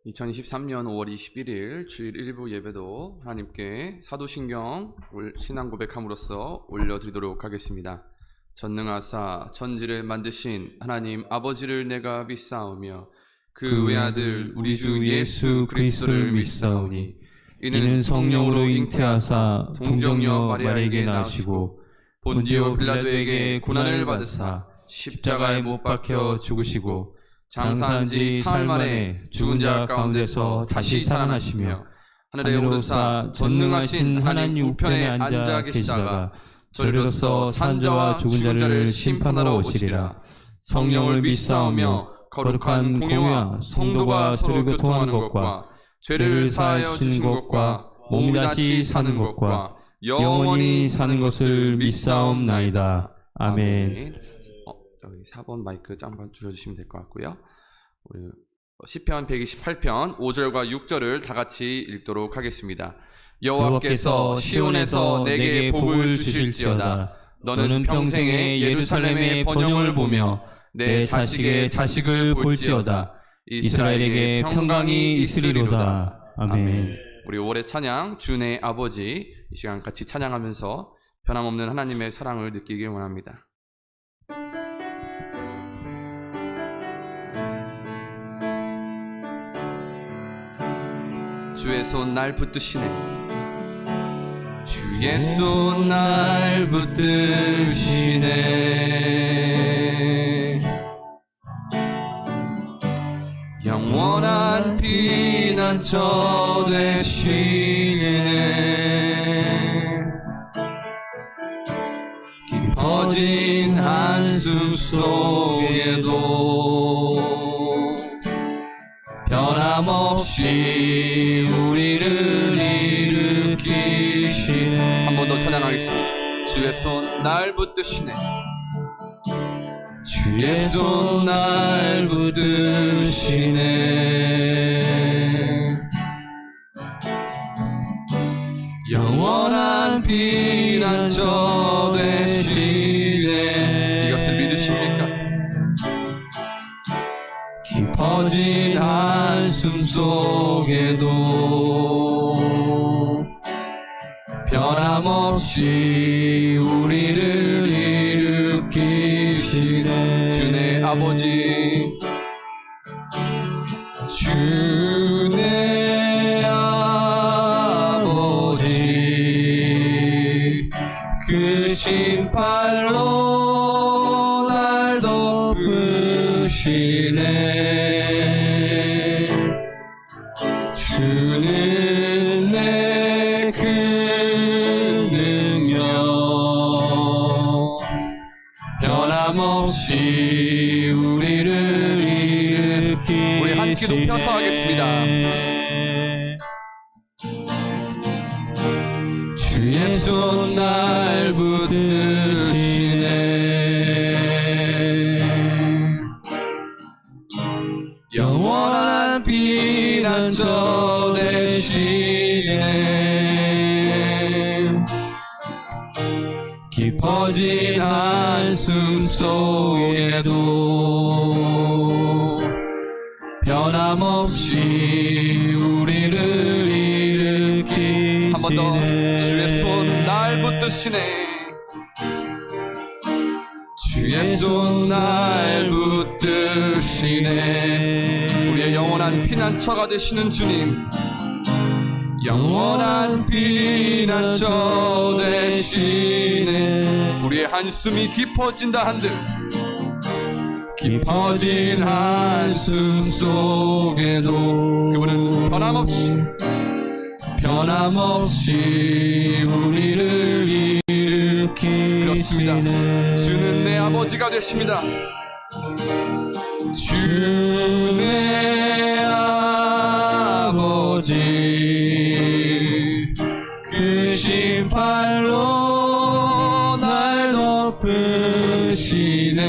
2023년 5월 21일 주일 1부 예배도 하나님께 사도신경 신앙 고백함으로써 올려드리도록 하겠습니다. 전능하사 천지를 만드신 하나님 아버지를 내가 믿사오며 그 외아들 우리 주 예수 그리스도를 믿사오니 이는 성령으로 잉태하사 동정녀 마리아에게 나시고 본디오 빌라도에게 고난을 받으사 십자가에 못 박혀 죽으시고 장사한 지 사흘 만에 죽은 자 가운데서 다시 살아나시며 하늘에 오르사 전능하신 하나님 우편에 앉아 계시다가 저리로서 산 자와 죽은 자를 심판하러 오시리라. 성령을 믿사오며 거룩한 공회와 성도가 서로 교통하는 것과 죄를 사하여 주신 것과 몸이 다시 사는 것과 영원히 사는 것을 믿사옵나이다. 아멘. 저기 4번 마이크 잠깐 줄여주시면 될 것 같고요. 우리 시편 128편 5절과 6절을 다 같이 읽도록 하겠습니다. 여호와께서 시온에서 내게 복을 주실지어다. 너는 평생에 예루살렘의 번영을 보며 내 자식의 자식을 볼지어다. 이스라엘에게 평강이 있으리로다. 아멘. 우리 올해 찬양 주의 아버지, 이 시간 같이 찬양하면서 변함없는 하나님의 사랑을 느끼길 원합니다. 주의 손 날 붙드시네. 주의 손 날 붙드시네. 영원한 피난처 되시네. 깊어진 한숨 속에도 변함없이 우리를 일으키시네. 한 번 더 찬양하겠습니다. 주의 손 날 붙드시네. 주의 손 날 붙드시네. 영원한 피난처 되시네. 이것을 믿으십니까? 깊어진 한숨 속에도 변함없이 우리를 일으키시네. 주의 아버지, 주의 아버지, 그 신팔로 날 덮으시네. 주는 내 큰 능력, 변함없이 우리를 일으키시네. 우리 한 귀 높여서 하겠습니다. 주의 손 날 붙드시네. 영원한 피난처 되시네. 깊어진 한숨 속에도 변함없이 우리를 일으키시네. 한 번 더. 주의 손 날 붙드시네. 주의 손 날 붙드시네. 우리의 영원한 피난처가 되시는 주님, 영원한 피난처 되시네. 우리의 한숨이 깊어진다 한들 깊어진 한숨 속에도 그분은 변함없이 우리를 일으키시네. 그렇습니다. 주는 내 아버지가 되십니다. 주의 아버지, 그 신팔로 날 덮으시네.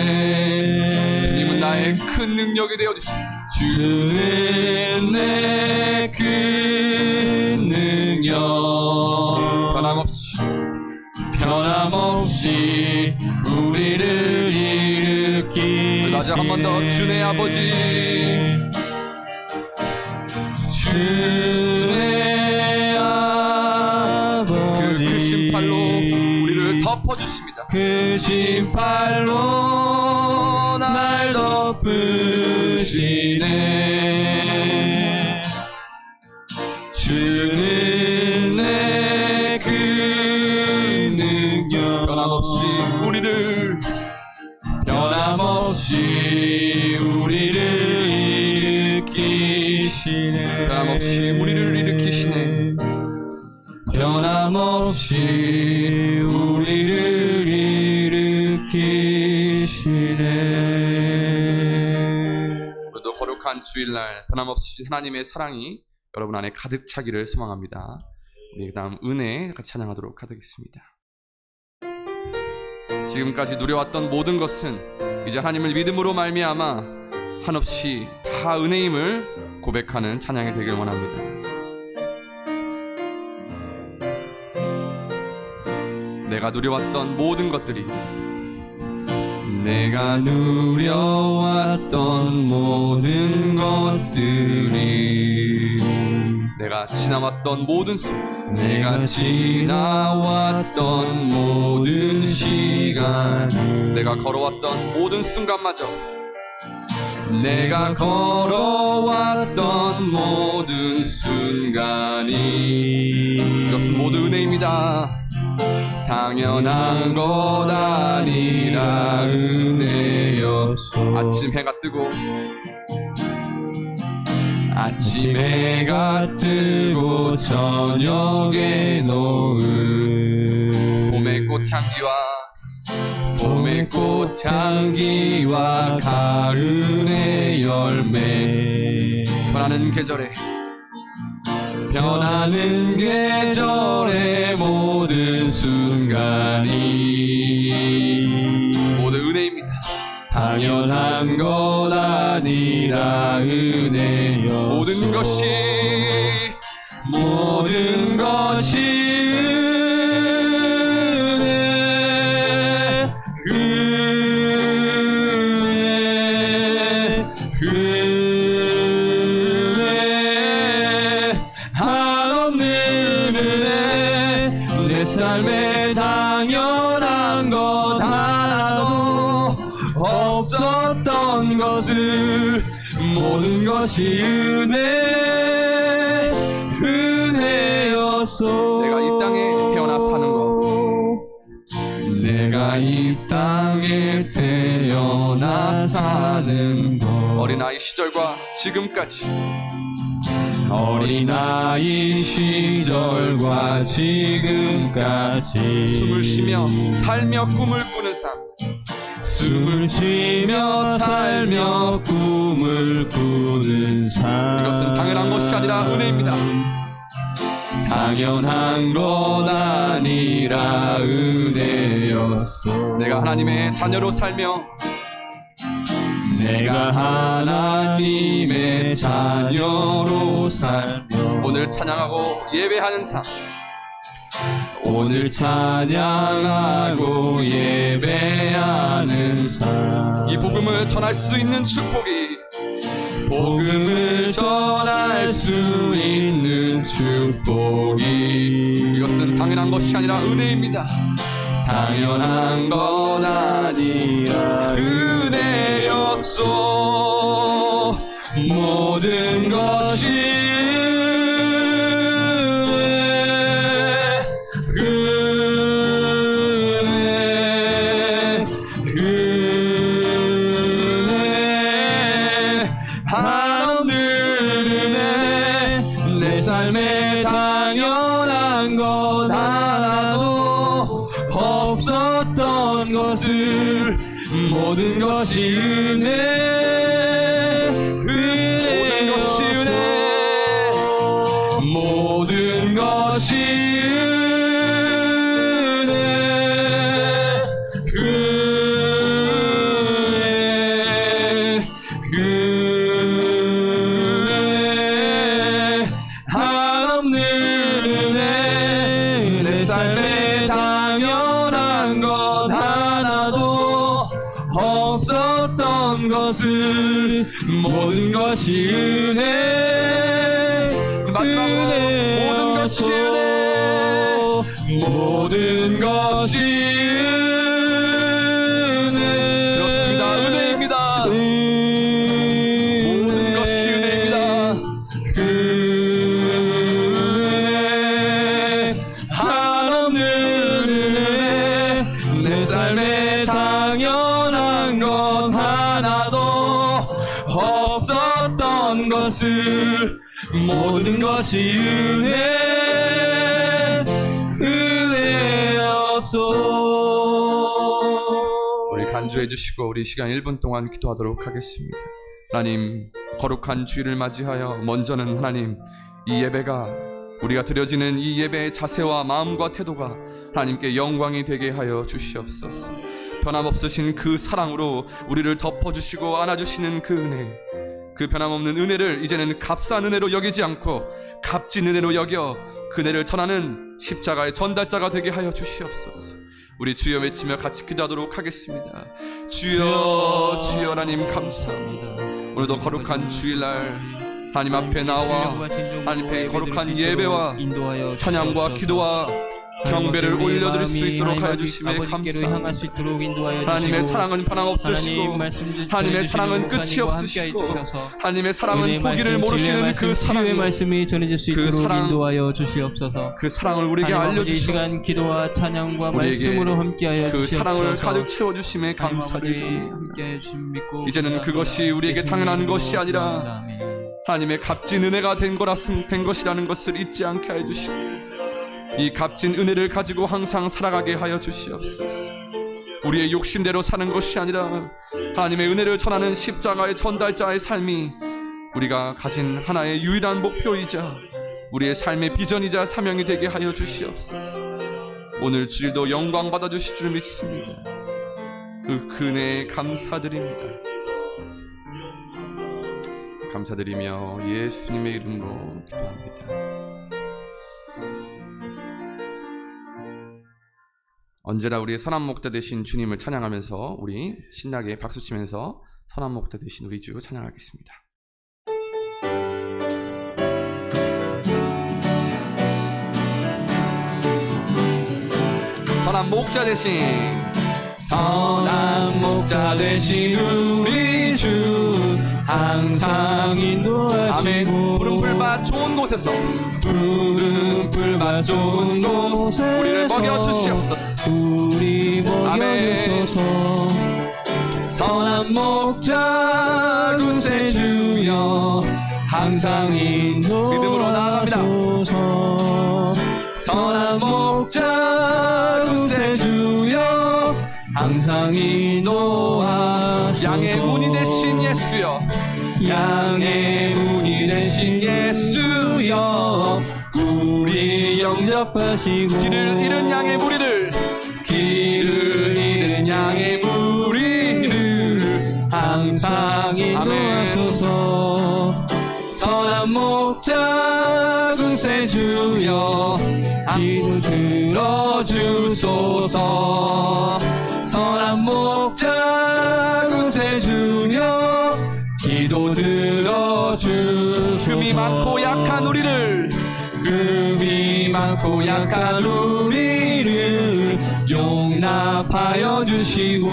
주님은 나의 큰 능력이 되어주시네. 주는 내 큰 능력, 변함없이 우리를 일으키시네. 다시 한 번 더. 주의 아버지, 은혜 아버지 그 크신 팔로 우리를 덮어주십니다. 크신 팔로 날 덮으시네. 주는 내 그 능력 변함없이 우리를 일으키시네. 변함없이 우리를 일으키시네. 변함없이 우리를 일으키시네. 오늘도 거룩한 주일날 변함없이 하나님의 사랑이 여러분 안에 가득 차기를 소망합니다. 우리 다음 은혜 같이 찬양하도록 하겠습니다. 지금까지 누려왔던 모든 것은 이제 하나님을 믿음으로 말미암아 한없이 다 은혜임을 고백하는 찬양이 되길 원합니다. 내가 누려왔던 모든 것들이, 내가 누려왔던 모든 것들이, 내가 지나왔던 모든 내가 지나왔던 모든 시간, 내가 걸어왔던 모든 순간마저, 내가 걸어왔던 모든 순간이, 이것은 모두 은혜입니다. 당연한 것 아니라 은혜였소. 아침 해가 뜨고 아침 해가 뜨고 저녁에 노을, 봄의 꽃향기와 가을의 열매, 변하는 계절에 모든 순간이 모두 은혜입니다. 당연한 것 아니라 은혜였소. 모든 것이 은혜, 한없는 은혜. 내 삶에 당연한 것 하나도 없었던 것을, 모든 것이 은혜였소. 내가 이 땅에 태어나 사는 것, 내가 이 땅에 태어나 사는 것, 어린아이 시절과 지금까지 어린아이 시절과 지금까지 숨을 쉬며 살며 꿈을 꾸는 삶, 숨을 쉬며 살며 꿈을 꾸는 삶, 이것은 당연한 것이 아니라 은혜입니다. 당연한 것 아니라 은혜였소. 내가 하나님의 자녀로 살며, 내가 하나님의 자녀로 살며 오늘 찬양하고 예배하는 삶, 오늘 찬양하고 예배하는 삶, 이 복음을 전할 수 있는 축복이, 복음을 전할 수 있는 축복이, 이것은 당연한 것이 아니라 은혜입니다. 당연한 것 아니라 은혜였소. 모든 것이 한없는 은혜. 내 삶에 당연한 것 하나도 없었던 것을, 모든 것이 모든 것이 한없는 은혜. 내 삶에 당연한 것 하나도 없었던 것을, 모든 것이 마지막으로 모든 것이 은혜, 모든 것이 은혜. 그렇습니다. 은혜입니다. 모든 것이 은혜입니다. 은혜, 한없는 은혜. 내 삶에 당연한 것 하나도 없었던 것을 모든 것이 은혜였소. 우리 간주해 주시고 우리 시간 1분 동안 기도하도록 하겠습니다. 하나님, 거룩한 주일을 맞이하여 먼저는 하나님, 이 예배가 우리가 드려지는 이 예배의 자세와 마음과 태도가 하나님께 영광이 되게 하여 주시옵소서. 변함없으신 그 사랑으로 우리를 덮어주시고 안아주시는 그 은혜, 그 변함없는 은혜를 이제는 값싼 은혜로 여기지 않고 값진 은혜로 여겨 그 은혜를 전하는 십자가의 전달자가 되게 하여 주시옵소서. 우리 주여 외치며 같이 기도하도록 하겠습니다. 주여, 주여. 하나님 감사합니다. 오늘도 거룩한 주일날 하나님 앞에 나와 하나님 앞에 거룩한 예배와 찬양과 기도와 경배를 올려드릴 수 있도록 하여 주심에 감사합니다. 하나님의 사랑은 변함없으시고 하나님의 사랑은 끝이 없으시고 하나님의 사랑은 포기를 모르시는 그 사랑이 말씀이 전해질 수 그 있도록 사랑, 인도하여 주시옵소서. 그 사랑을 우리에게 알려주시고 시간 기도와 찬양과 우리에게 말씀으로 함께하여 그 주시옵소서. 사랑을 가득 채워주심에 감사드립니다. 이제는 그것이 우리에게 당연한 것이 아니라 하나님의 값진 은혜가 된 것이라는 것을 잊지 않게 해주시고 이 값진 은혜를 가지고 항상 살아가게 하여 주시옵소서. 우리의 욕심대로 사는 것이 아니라 하나님의 은혜를 전하는 십자가의 전달자의 삶이 우리가 가진 하나의 유일한 목표이자 우리의 삶의 비전이자 사명이 되게 하여 주시옵소서. 오늘 주일도 영광 받아주실 줄 믿습니다. 그 은혜에 감사드립니다. 감사드리며 예수님의 이름으로 기도합니다. 언제나 우리의 선한 목자 되신 주님을 찬양하면서 우리 신나게 박수치면서 선한 목자 되신 우리 주 찬양하겠습니다. 선한 목자 되신 우리 주 항상 인도하시고 아멘. 푸른 풀밭 좋은 곳에서 푸른 풀밭 좋은 곳에서 우리를 먹여주시옵소서. 우리 먹여주소서. 선한 목자 구세주여 항상 믿음으로 나아갑니다. 인도하소서. 선한 목자 구세주여 항상 인도하소서. 양의 문이 되신 예수여, 양의 문이 되신 예수여 우리 영접하시고 길을 잃은 양의 무리를 항상 인도하소서. 선한 목자 구세주여 기도 들어주소서. 선한 목자 구세주여 기도 들어주소서. 금이 많고 약한 우리를 용납하여 주시고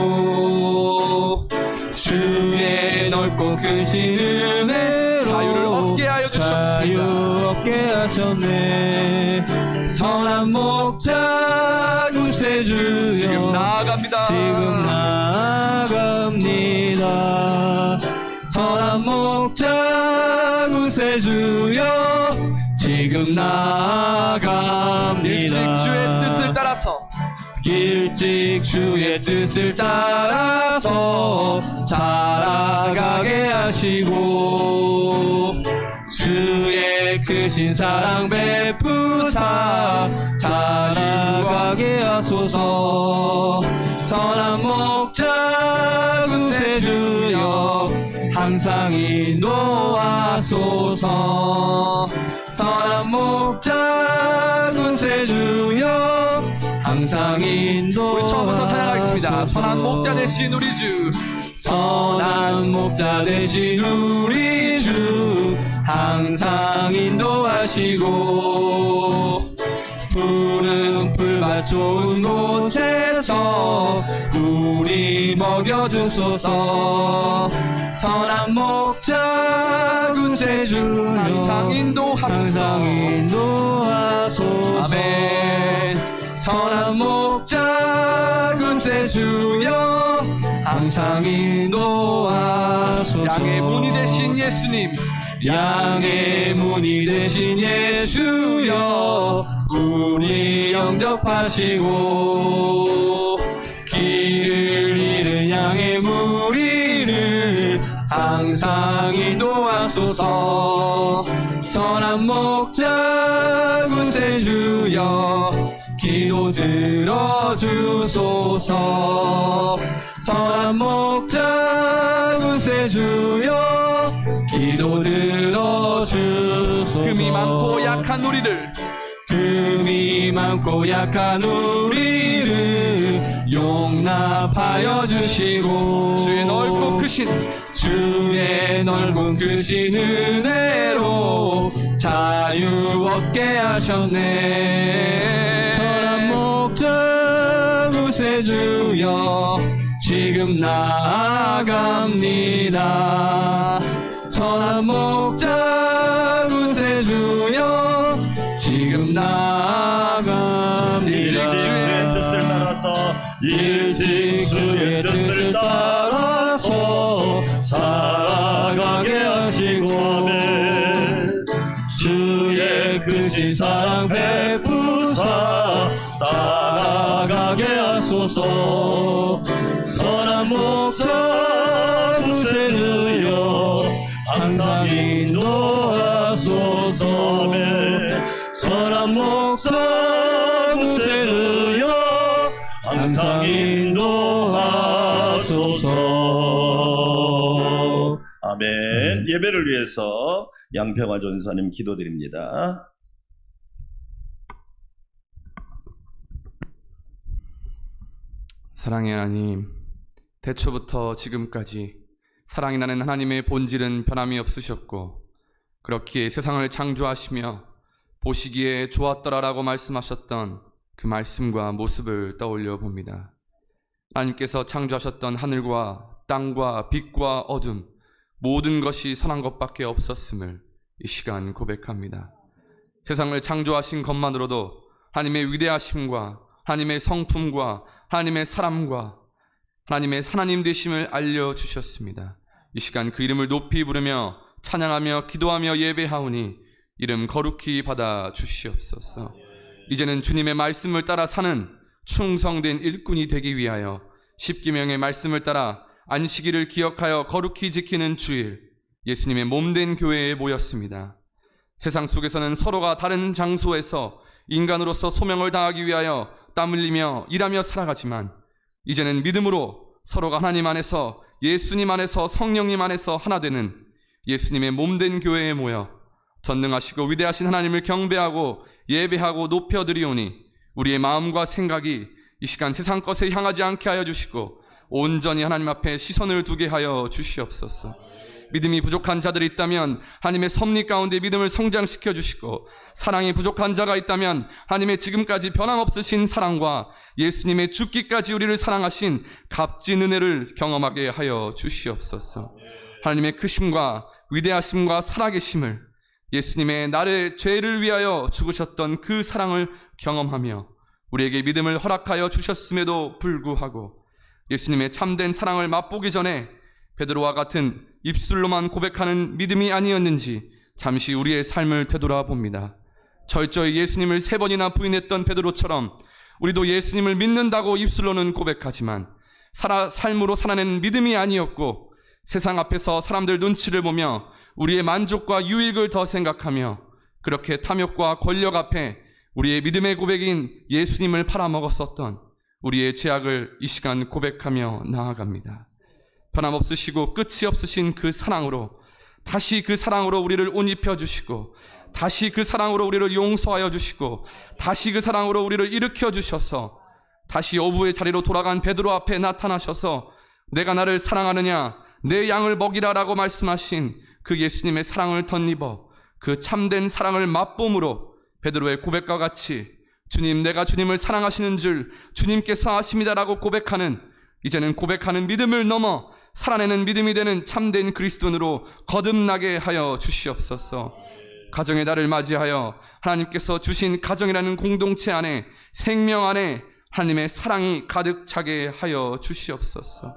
주의 넓고 크신 은혜로 자유를 얻게 하여 주셨습니다. 자유 얻게 하셨네. 선한 목자 구세주여 지금 나아갑니다. 선한 목자 구세주여 지금 나아갑니다. 일찍 주의 뜻을 따라서 살아가게 하시고 주의 크신 사랑 베푸사 자유하게 하소서. 선한 목자 구세주여 항상 인도하소서. 선한 목자 구세주여 항상 인도하소서. 우리 처음부터 찬양하겠습니다. 선한 목자 되신 우리 주, 선한 목자 되신 우리 주 항상 인도하시고 푸른 풀밭 좋은 곳에서 우리 먹여주소서. 선한 목자 구세주여 항상 항상 인도하소서. 아멘. 선한 목자 구세주여 항상 인도하소서. 양의 문이 되신 예수님, 양의 문이 되신 예수여 우리 영접하시고 길을 잃은 양의 무리를 항상 인도하소서. 선한 목자 구세주여 기도 들어주소서. 선한 목자 구세주여 기도 들어주소서. 금이 많고 약한 우리를 금이 많고 약한 우리를 용납하여 주시고 주의 넓고 크신 은혜로 자유 얻게 하셨네. 선한 목자 구세주여 지금 나아갑니다. 선한 목자 구세주여 지금 나아갑니다. 일찍 주의 뜻을 따라서 일찍 주의 뜻을 따라서 살아가게 하시고 아멘. 주의 크신 사랑 베푸사 따라가게 하소서. 선한 목자 구세주여 항상 인도하소서. 아멘. 선한 목자 구세주여 항상 인도하소서. 아멘. 예배를 위해서 양평화 전사님 기도드립니다. 사랑의 하나님, 태초부터 지금까지 사랑이 나는 하나님의 본질은 변함이 없으셨고 그렇기에 세상을 창조하시며 보시기에 좋았더라라고 말씀하셨던 그 말씀과 모습을 떠올려 봅니다. 하나님께서 창조하셨던 하늘과 땅과 빛과 어둠 모든 것이 선한 것밖에 없었음을 이 시간 고백합니다. 세상을 창조하신 것만으로도 하나님의 위대하심과 하나님의 성품과 하나님의 사람과 하나님의 하나님 되심을 알려주셨습니다. 이 시간 그 이름을 높이 부르며 찬양하며 기도하며 예배하오니 이름 거룩히 받아 주시옵소서. 이제는 주님의 말씀을 따라 사는 충성된 일꾼이 되기 위하여 십계명의 말씀을 따라 안식일을 기억하여 거룩히 지키는 주일, 예수님의 몸된 교회에 모였습니다. 세상 속에서는 서로가 다른 장소에서 인간으로서 소명을 다하기 위하여 땀 흘리며 일하며 살아가지만 이제는 믿음으로 서로가 하나님 안에서 예수님 안에서 성령님 안에서 하나 되는 예수님의 몸된 교회에 모여 전능하시고 위대하신 하나님을 경배하고 예배하고 높여드리오니 우리의 마음과 생각이 이 시간 세상 것에 향하지 않게 하여 주시고 온전히 하나님 앞에 시선을 두게 하여 주시옵소서. 믿음이 부족한 자들이 있다면 하나님의 섭리 가운데 믿음을 성장시켜 주시고, 사랑이 부족한 자가 있다면 하나님의 지금까지 변함없으신 사랑과 예수님의 죽기까지 우리를 사랑하신 값진 은혜를 경험하게 하여 주시옵소서. 하나님의 크심과 위대하심과 살아계심을, 예수님의 나를 죄를 위하여 죽으셨던 그 사랑을 경험하며 우리에게 믿음을 허락하여 주셨음에도 불구하고 예수님의 참된 사랑을 맛보기 전에 베드로와 같은 입술로만 고백하는 믿음이 아니었는지 잠시 우리의 삶을 되돌아봅니다. 철저히 예수님을 3번이나 부인했던 베드로처럼 우리도 예수님을 믿는다고 입술로는 고백하지만 삶으로 살아낸 믿음이 아니었고, 세상 앞에서 사람들 눈치를 보며 우리의 만족과 유익을 더 생각하며 그렇게 탐욕과 권력 앞에 우리의 믿음의 고백인 예수님을 팔아먹었었던 우리의 죄악을 이 시간 고백하며 나아갑니다. 변함없으시고 끝이 없으신 그 사랑으로, 다시 그 사랑으로 우리를 옷 입혀주시고, 다시 그 사랑으로 우리를 용서하여 주시고, 다시 그 사랑으로 우리를 일으켜 주셔서 다시 어부의 자리로 돌아간 베드로 앞에 나타나셔서 내가 나를 사랑하느냐, 내 양을 먹이라 라고 말씀하신 그 예수님의 사랑을 덧입어 그 참된 사랑을 맛봄으로 베드로의 고백과 같이 주님, 내가 주님을 사랑하시는 줄 주님께서 아십니다라고 고백하는, 이제는 고백하는 믿음을 넘어 살아내는 믿음이 되는 참된 그리스도인으로 거듭나게 하여 주시옵소서. 가정의 달을 맞이하여 하나님께서 주신 가정이라는 공동체 안에, 생명 안에 하나님의 사랑이 가득 차게 하여 주시옵소서.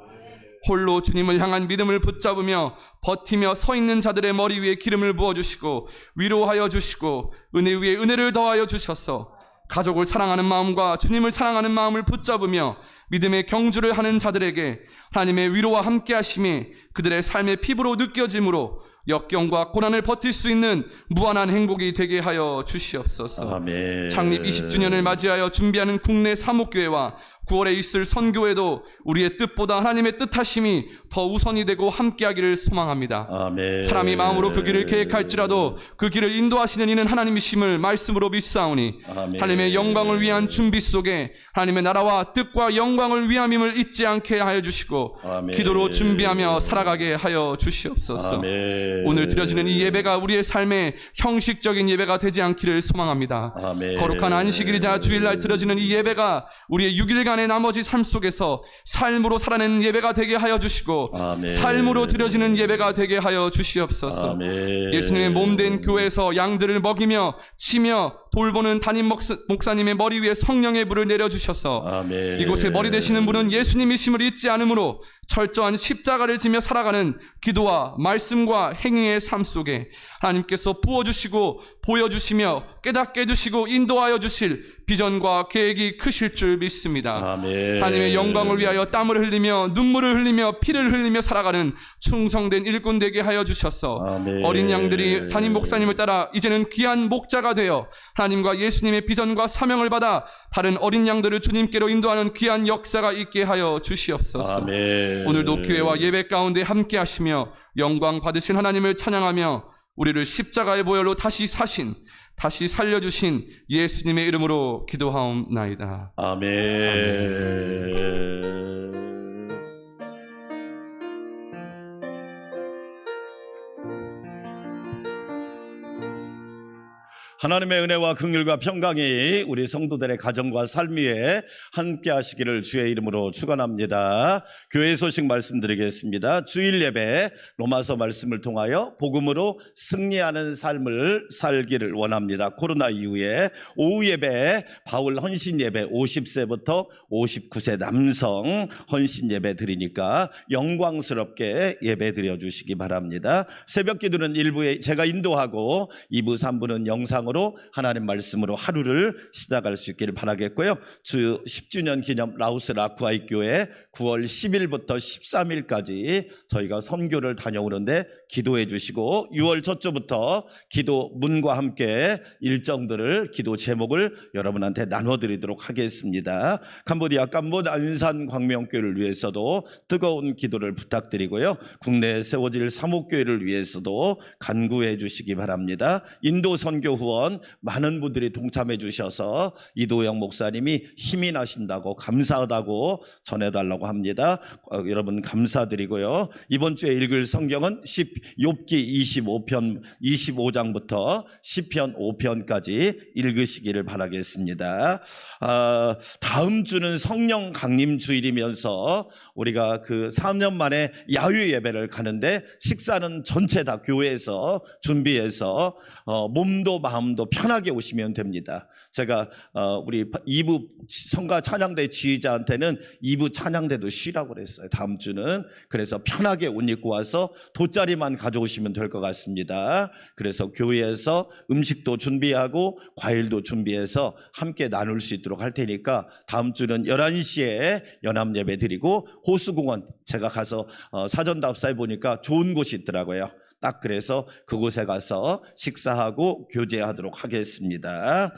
홀로 주님을 향한 믿음을 붙잡으며 버티며 서 있는 자들의 머리 위에 기름을 부어주시고 위로하여 주시고 은혜 위에 은혜를 더하여 주셔서 가족을 사랑하는 마음과 주님을 사랑하는 마음을 붙잡으며 믿음의 경주를 하는 자들에게 하나님의 위로와 함께 하심이 그들의 삶의 피부로 느껴짐으로 역경과 고난을 버틸 수 있는 무한한 행복이 되게 하여 주시옵소서. 아멘. 창립 20주년을 맞이하여 준비하는 국내 사목교회와 9월에 있을 선교회도 우리의 뜻보다 하나님의 뜻하심이 더 우선이 되고 함께하기를 소망합니다. 아멘. 사람이 마음으로 그 길을 계획할지라도 그 길을 인도하시는 이는 하나님이심을 말씀으로 믿사오니 아멘. 하나님의 영광을 위한 준비 속에 하나님의 나라와 뜻과 영광을 위함임을 잊지 않게 하여 주시고 아멘. 기도로 준비하며 살아가게 하여 주시옵소서. 아멘. 오늘 드려지는 이 예배가 우리의 삶의 형식적인 예배가 되지 않기를 소망합니다. 아멘. 거룩한 안식일이자 주일날 드려지는 이 예배가 우리의 6일간의 나머지 삶 속에서 삶으로 살아내는 예배가 되게 하여 주시고 아멘. 삶으로 드려지는 예배가 되게 하여 주시옵소서. 아멘. 예수님의 몸된 교회에서 양들을 먹이며 치며 돌보는 담임 목사님의 머리 위에 성령의 불을 내려주셔서 아멘. 이곳에 머리 되시는 분은 예수님이심을 잊지 않으므로 철저한 십자가를 지며 살아가는 기도와 말씀과 행위의 삶 속에 하나님께서 부어주시고 보여주시며 깨닫게 해주시고 인도하여 주실 비전과 계획이 크실 줄 믿습니다. 아멘. 하나님의 영광을 위하여 땀을 흘리며 눈물을 흘리며 피를 흘리며 살아가는 충성된 일꾼 되게 하여 주셔서 아멘. 어린 양들이 담임 목사님을 따라 이제는 귀한 목자가 되어 하나님과 예수님의 비전과 사명을 받아 다른 어린 양들을 주님께로 인도하는 귀한 역사가 있게 하여 주시옵소서. 아멘. 오늘도 교회와 예배 가운데 함께 하시며 영광 받으신 하나님을 찬양하며 우리를 십자가의 보혈로 다시 사신, 다시 살려주신 예수님의 이름으로 기도하옵나이다. 아멘. 하나님의 은혜와 긍휼과 평강이 우리 성도들의 가정과 삶 위에 함께 하시기를 주의 이름으로 축원합니다. 교회 소식 말씀드리겠습니다. 주일 예배 로마서 말씀을 통하여 복음으로 승리하는 삶을 살기를 원합니다. 코로나 이후에 오후 예배 바울 헌신 예배 50세부터 59세 남성 헌신 예배 드리니까 영광스럽게 예배 드려 주시기 바랍니다. 새벽 기도는 1부에 제가 인도하고 2부 3부는 영상으로 하나님 말씀으로 하루를 시작할 수 있기를 바라겠고요. 주 10주년 기념 라오스 라쿠아이 교회 9월 10일부터 13일까지 저희가 선교를 다녀오는데 기도해 주시고 6월 첫 주부터 기도 문과 함께 일정들을 기도 제목을 여러분한테 나눠드리도록 하겠습니다. 캄보디아 안산 광명교회를 위해서도 뜨거운 기도를 부탁드리고요. 국내에 세워질 사목교회를 위해서도 간구해 주시기 바랍니다. 인도 선교 후원 많은 분들이 동참해 주셔서 이도영 목사님이 힘이 나신다고 감사하다고 전해달라고 합니다. 여러분 감사드리고요. 이번 주에 읽을 성경은 욥기 25장부터 시편 5편까지 읽으시기를 바라겠습니다. 다음 주는 성령 강림 주일이면서 우리가 그 3년 만에 야유 예배를 가는데 식사는 전체 다 교회에서 준비해서 몸도 마음도 편하게 오시면 됩니다. 제가 우리 2부 성가 찬양대 지휘자한테는 2부 찬양대도 쉬라고 그랬어요. 다음 주는. 그래서 편하게 옷 입고 와서 돗자리만 가져오시면 될 것 같습니다. 그래서 교회에서 음식도 준비하고 과일도 준비해서 함께 나눌 수 있도록 할 테니까 다음 주는 11시에 연합예배 드리고 호수공원 제가 가서 사전답사해 보니까 좋은 곳이 있더라고요. 딱 그래서 그곳에 가서 식사하고 교제하도록 하겠습니다.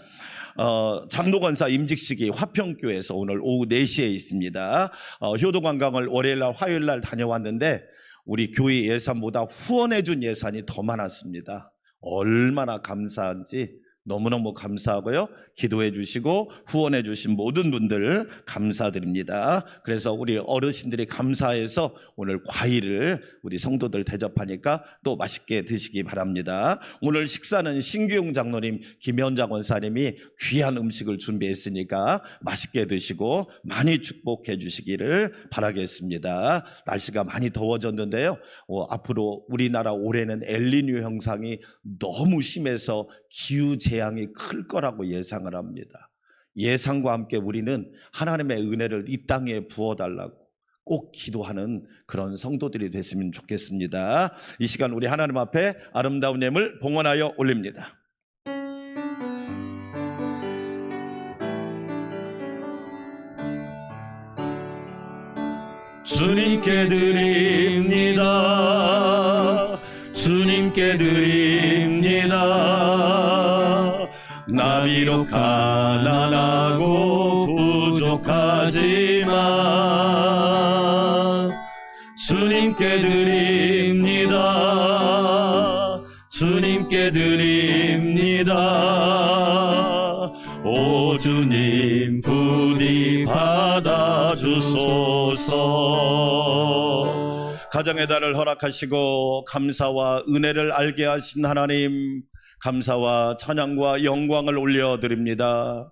장로권사 임직식이 화평교회에서 오늘 오후 4시에 있습니다. 효도관광을 월요일날 화요일날 다녀왔는데 우리 교회 예산보다 후원해 준 예산이 더 많았습니다. 얼마나 감사한지 너무너무 감사하고요. 기도해 주시고 후원해 주신 모든 분들 감사드립니다. 그래서 우리 어르신들이 감사해서 오늘 과일을 우리 성도들 대접하니까 또 맛있게 드시기 바랍니다. 오늘 식사는 신규용 장로님, 김현장 원사님이 귀한 음식을 준비했으니까 맛있게 드시고 많이 축복해 주시기를 바라겠습니다. 날씨가 많이 더워졌는데요. 앞으로 우리나라 올해는 엘니뇨 현상이 너무 심해서 기후 재앙이 클 거라고 예상을 합니다. 예상과 함께 우리는 하나님의 은혜를 이 땅에 부어달라고 꼭 기도하는 그런 성도들이 됐으면 좋겠습니다. 이 시간 우리 하나님 앞에 아름다운 예물 봉헌하여 올립니다. 주님께 드립니다. 주님께 드립니다. 나 비록 가난하고 부족하지만 주님께 드립니다. 주님께 드립니다. 오 주님 부디 받아주소서. 가정의 달을 허락하시고 감사와 은혜를 알게 하신 하나님, 감사와 찬양과 영광을 올려드립니다.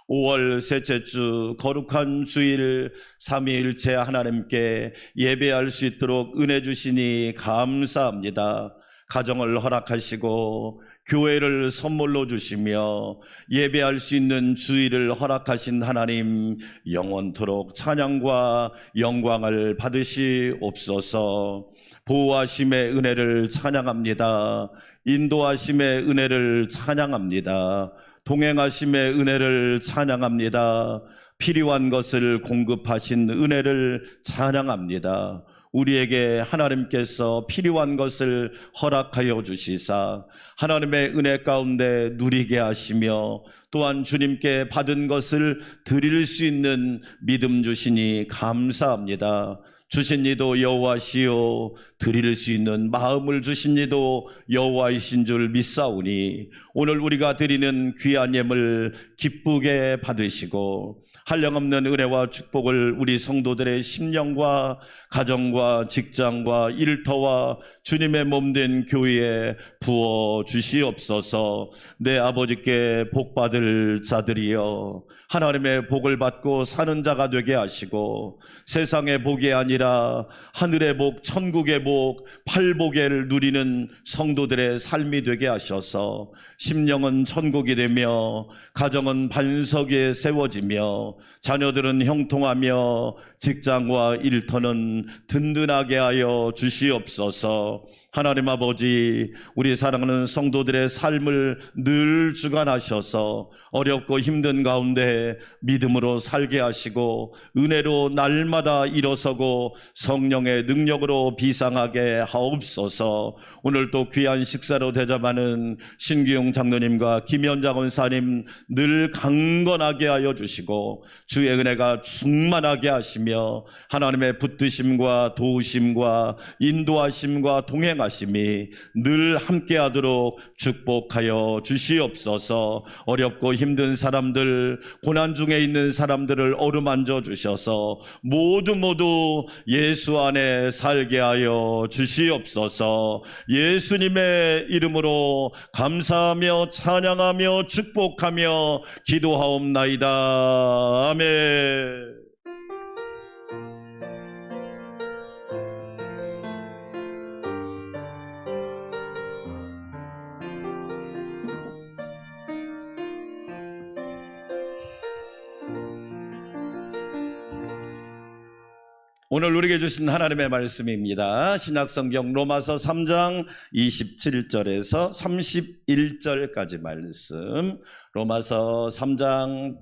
5월 셋째 주 거룩한 주일 삼위일체 하나님께 예배할 수 있도록 은혜 주시니 감사합니다. 가정을 허락하시고 교회를 선물로 주시며 예배할 수 있는 주일을 허락하신 하나님, 영원토록 찬양과 영광을 받으시옵소서. 보호하심의 은혜를 찬양합니다. 인도하심의 은혜를 찬양합니다. 동행하심의 은혜를 찬양합니다. 필요한 것을 공급하신 은혜를 찬양합니다. 우리에게 하나님께서 필요한 것을 허락하여 주시사 하나님의 은혜 가운데 누리게 하시며 또한 주님께 받은 것을 드릴 수 있는 믿음 주시니 감사합니다. 주신 이도 여호와시요 드릴 수 있는 마음을 주신 이도 여호와이신 줄 믿사오니 오늘 우리가 드리는 귀한 예물 기쁘게 받으시고 한량없는 은혜와 축복을 우리 성도들의 심령과 가정과 직장과 일터와 주님의 몸된 교회에 부어 주시옵소서. 내 아버지께 복받을 자들이여 하나님의 복을 받고 사는 자가 되게 하시고 세상의 복이 아니라 하늘의 복, 천국의 복, 팔복을 누리는 성도들의 삶이 되게 하셔서 심령은 천국이 되며 가정은 반석 위에 세워지며 자녀들은 형통하며 직장과 일터는 든든하게 하여 주시옵소서. 하나님 아버지, 우리 사랑하는 성도들의 삶을 늘 주관하셔서 어렵고 힘든 가운데 믿음으로 살게 하시고 은혜로 날마다 일어서고 성령의 능력으로 비상하게 하옵소서. 오늘 또 귀한 식사로 대접하는 신규용 장로님과 김현장 원사님 늘 강건하게 하여 주시고 주의 은혜가 충만하게 하시며 하나님의 붙드심과 도우심과 인도하심과 동행하심이 늘 함께하도록 축복하여 주시옵소서. 어렵고 힘든 사람들, 고난 중에 있는 사람들을 어루만져 주셔서 모두 예수 안에 살게 하여 주시옵소서. 예수님의 이름으로 감사하며 찬양하며 축복하며 기도하옵나이다. 아멘. 오늘 우리에게 주신 하나님의 말씀입니다. 신약성경 로마서 3장 27절에서 31절까지 말씀. 로마서 3장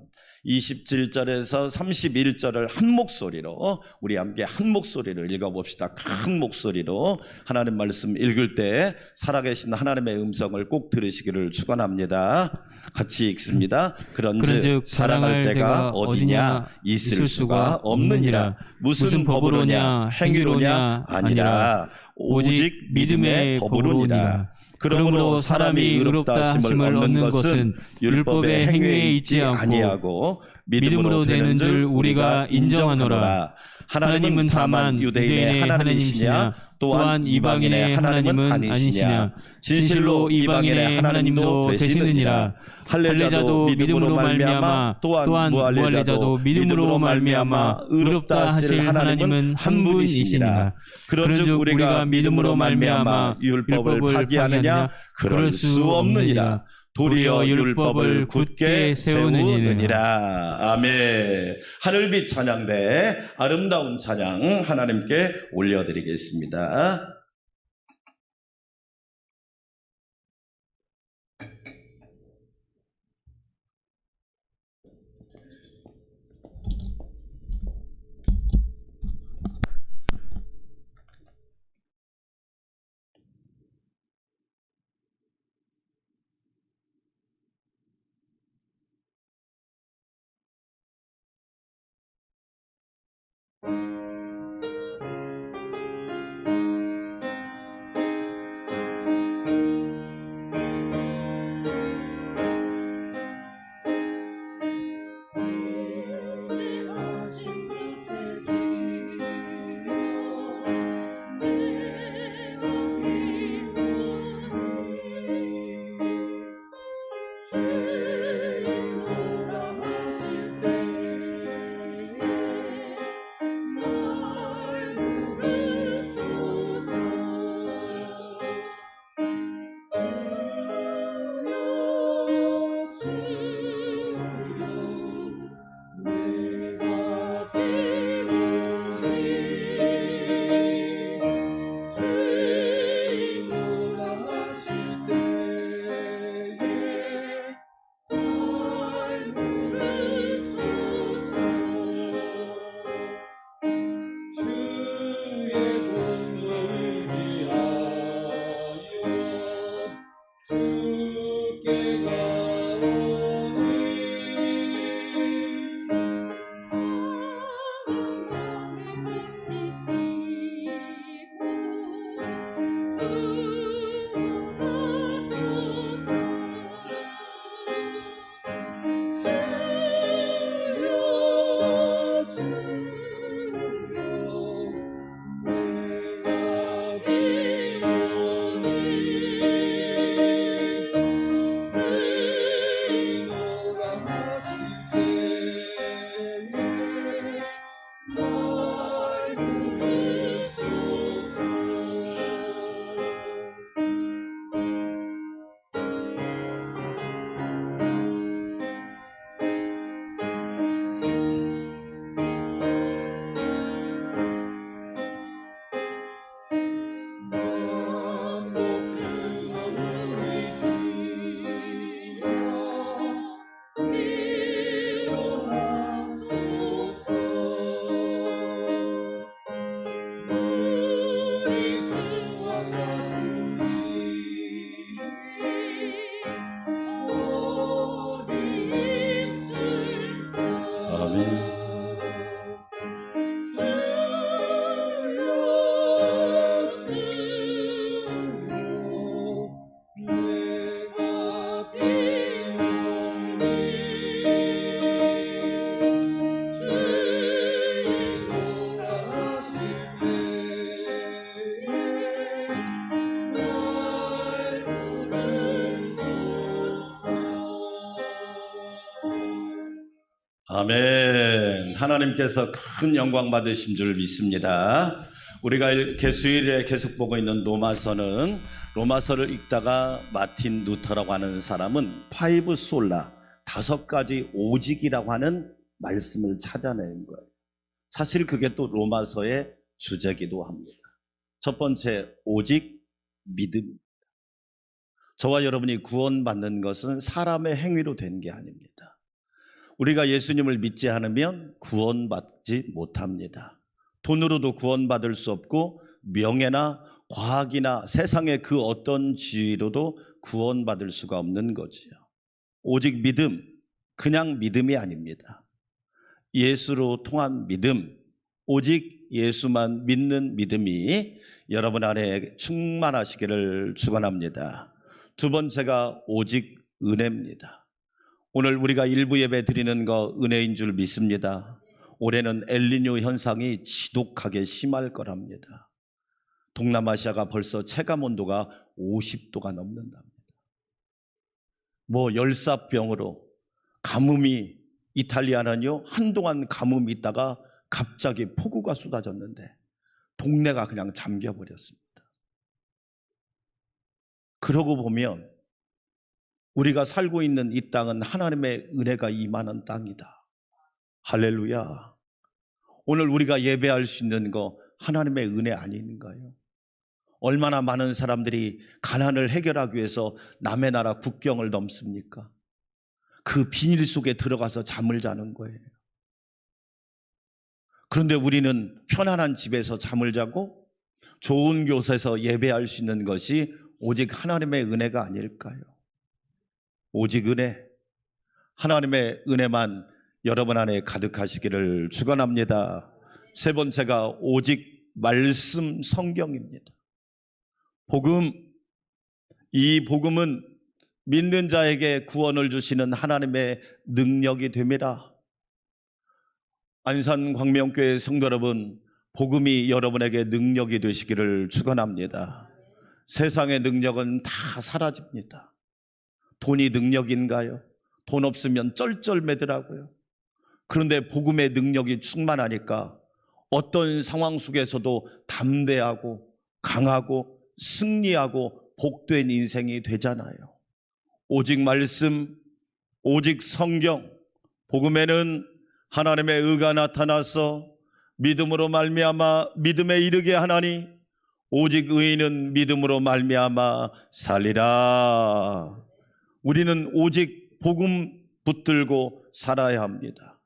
27절에서 31절을 한 목소리로 우리 함께 한 목소리로 읽어봅시다. 큰 목소리로 하나님 말씀 읽을 때 살아계신 하나님의 음성을 꼭 들으시기를 축원합니다. 같이 읽습니다. 그런즉 사랑할 때가 어디냐 있을 수가 없느니라. 무슨 법으로냐 행위로냐 아니라 오직 믿음의 법으로니라. 그러므로 사람이 의롭다 하심을 얻는 것은 율법의 행위에 있지 아니하고 믿음으로 되는 줄 우리가 인정하노라. 하나님은 다만 유대인의 하나님이시냐 또한 이방인의 하나님은 아니시냐. 진실로 이방인의 하나님도 되시느니라. 할례자도 믿음으로 말미암아 또한 무할례자도 믿음으로 말미암아 의롭다 하실 하나님은 한 분이시니라. 그런즉 우리가 믿음으로 말미암아 율법을 파기하느냐? 그럴 수 없느니라. 도리어 율법을 굳게 세우느니라. 아멘. 하늘빛 찬양대 아름다운 찬양 하나님께 올려드리겠습니다. 아멘. 하나님께서 큰 영광 받으신 줄 믿습니다. 우리가 수요일에 계속 보고 있는 로마서는, 로마서를 읽다가 마틴 루터라고 하는 사람은 파이브 솔라, 5가지 오직이라고 하는 말씀을 찾아낸 거예요. 사실 그게 또 로마서의 주제기도 합니다. 첫 번째, 오직 믿음입니다. 저와 여러분이 구원받는 것은 사람의 행위로 된 게 아닙니다. 우리가 예수님을 믿지 않으면 구원받지 못합니다. 돈으로도 구원받을 수 없고 명예나 과학이나 세상의 그 어떤 지위로도 구원받을 수가 없는 거지요. 오직 믿음, 그냥 믿음이 아닙니다. 예수로 통한 믿음, 오직 예수만 믿는 믿음이 여러분 안에 충만하시기를 축원합니다. 두 번째가 오직 은혜입니다. 오늘 우리가 일부 예배 드리는 거 은혜인 줄 믿습니다. 올해는 엘니뇨 현상이 지독하게 심할 거랍니다. 동남아시아가 벌써 체감 온도가 50도가 넘는답니다. 열사병으로 가뭄이, 이탈리아는요 한동안 가뭄이 있다가 갑자기 폭우가 쏟아졌는데 동네가 그냥 잠겨버렸습니다. 그러고 보면 우리가 살고 있는 이 땅은 하나님의 은혜가 임하는 땅이다. 할렐루야. 오늘 우리가 예배할 수 있는 거 하나님의 은혜 아닌가요? 얼마나 많은 사람들이 가난을 해결하기 위해서 남의 나라 국경을 넘습니까? 그 비닐 속에 들어가서 잠을 자는 거예요. 그런데 우리는 편안한 집에서 잠을 자고 좋은 곳에서 예배할 수 있는 것이 오직 하나님의 은혜가 아닐까요? 오직 은혜, 하나님의 은혜만 여러분 안에 가득하시기를 축원합니다. 세 번째가 오직 말씀 성경입니다. 복음, 이 복음은 믿는 자에게 구원을 주시는 하나님의 능력이 됩니다. 안산 광명교회 성도 여러분, 복음이 여러분에게 능력이 되시기를 축원합니다. 세상의 능력은 다 사라집니다. 돈이 능력인가요? 돈 없으면 쩔쩔매더라고요. 그런데 복음의 능력이 충만하니까 어떤 상황 속에서도 담대하고 강하고 승리하고 복된 인생이 되잖아요. 오직 말씀, 오직 성경, 복음에는 하나님의 의가 나타나서 믿음으로 말미암아 믿음에 이르게 하나니 오직 의인은 믿음으로 말미암아 살리라. 우리는 오직 복음 붙들고 살아야 합니다.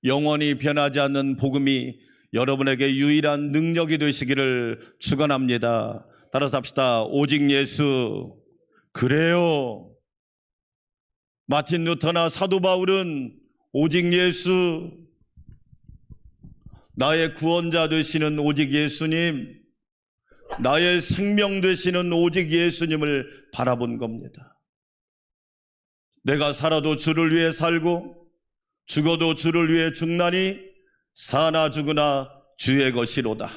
영원히 변하지 않는 복음이 여러분에게 유일한 능력이 되시기를 축원합니다. 따라서 합시다. 오직 예수. 그래요. 마틴 루터나 사도 바울은 오직 예수, 나의 구원자 되시는 오직 예수님, 나의 생명 되시는 오직 예수님을 바라본 겁니다. 내가 살아도 주를 위해 살고 죽어도 주를 위해 죽나니 사나 죽으나 주의 것이로다.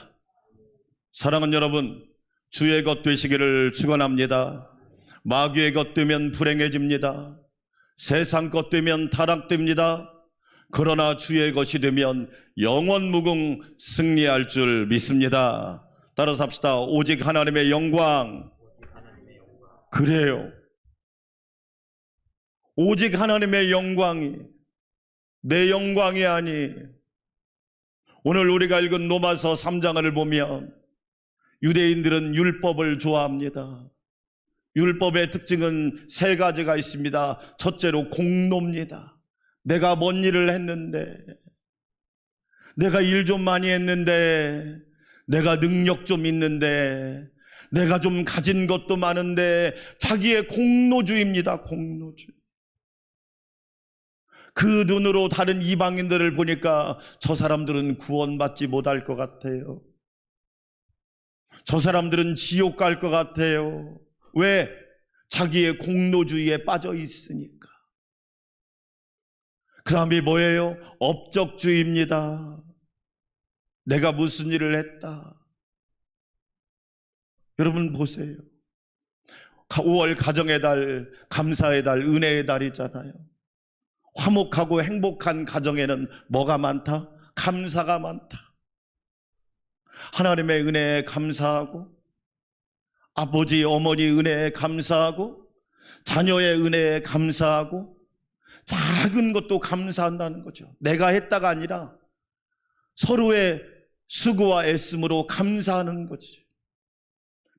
사랑하는 여러분, 주의 것 되시기를 축원합니다. 마귀의 것 되면 불행해집니다. 세상 것 되면 타락됩니다. 그러나 주의 것이 되면 영원무궁 승리할 줄 믿습니다. 따라서 합시다. 오직 하나님의 영광. 그래요. 오직 하나님의 영광이 내 영광이 아니. 오늘 우리가 읽은 로마서 3장을 보면 유대인들은 율법을 좋아합니다. 율법의 특징은 세 가지가 있습니다. 첫째로 공로입니다. 내가 뭔 일을 했는데, 내가 일 좀 많이 했는데, 내가 능력 좀 있는데, 내가 좀 가진 것도 많은데, 자기의 공로주의입니다. 공로주의. 그 눈으로 다른 이방인들을 보니까 저 사람들은 구원받지 못할 것 같아요. 저 사람들은 지옥 갈 것 같아요. 왜? 자기의 공로주의에 빠져 있으니까. 그 다음이 뭐예요? 업적주의입니다. 내가 무슨 일을 했다. 여러분 보세요. 5월 가정의 달, 감사의 달, 은혜의 달이잖아요. 화목하고 행복한 가정에는 뭐가 많다? 감사가 많다. 하나님의 은혜에 감사하고, 아버지, 어머니 은혜에 감사하고, 자녀의 은혜에 감사하고, 작은 것도 감사한다는 거죠. 내가 했다가 아니라 서로의 수고와 애씀으로 감사하는 거지.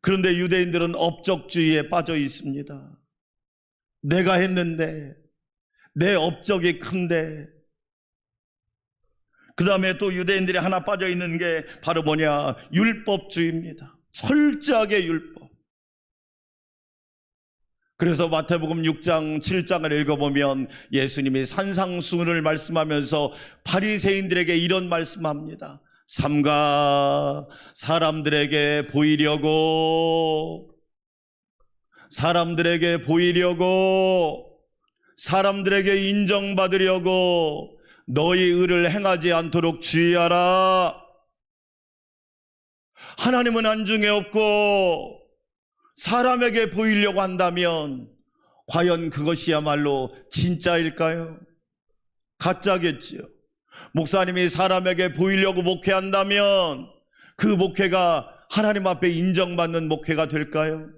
그런데 유대인들은 업적주의에 빠져 있습니다. 내가 했는데, 내 업적이 큰데. 그 다음에 또 유대인들이 하나 빠져 있는 게 바로 뭐냐? 율법주의입니다. 철저하게 율법. 그래서 마태복음 6장 7장을 읽어보면 예수님이 산상수훈을 말씀하면서 바리새인들에게 이런 말씀합니다. 삼가 사람들에게 보이려고 사람들에게 보이려고, 사람들에게 인정받으려고 너희 의를 행하지 않도록 주의하라. 하나님은 안중에 없고 사람에게 보이려고 한다면 과연 그것이야말로 진짜일까요? 가짜겠지요. 목사님이 사람에게 보이려고 목회한다면 그 목회가 하나님 앞에 인정받는 목회가 될까요?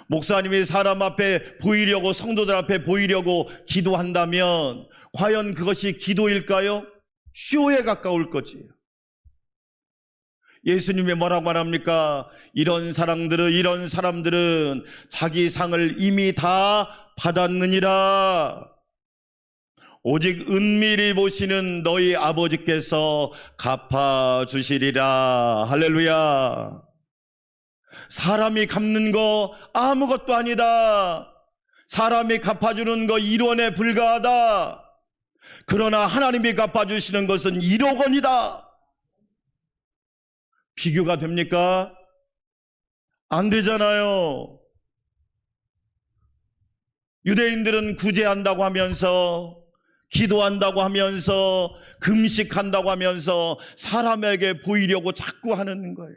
목사님이 사람 앞에 보이려고, 성도들 앞에 보이려고 기도한다면 과연 그것이 기도일까요? 쇼에 가까울 거지요. 예수님이 뭐라고 말합니까? 이런 사람들은 자기 상을 이미 다 받았느니라. 오직 은밀히 보시는 너희 아버지께서 갚아주시리라. 할렐루야. 사람이 갚는 거 아무것도 아니다. 사람이 갚아주는 거 1원에 불과하다. 그러나 하나님이 갚아주시는 것은 1억 원이다. 비교가 됩니까? 안 되잖아요. 유대인들은 구제한다고 하면서, 기도한다고 하면서, 금식한다고 하면서 사람에게 보이려고 자꾸 하는 거예요.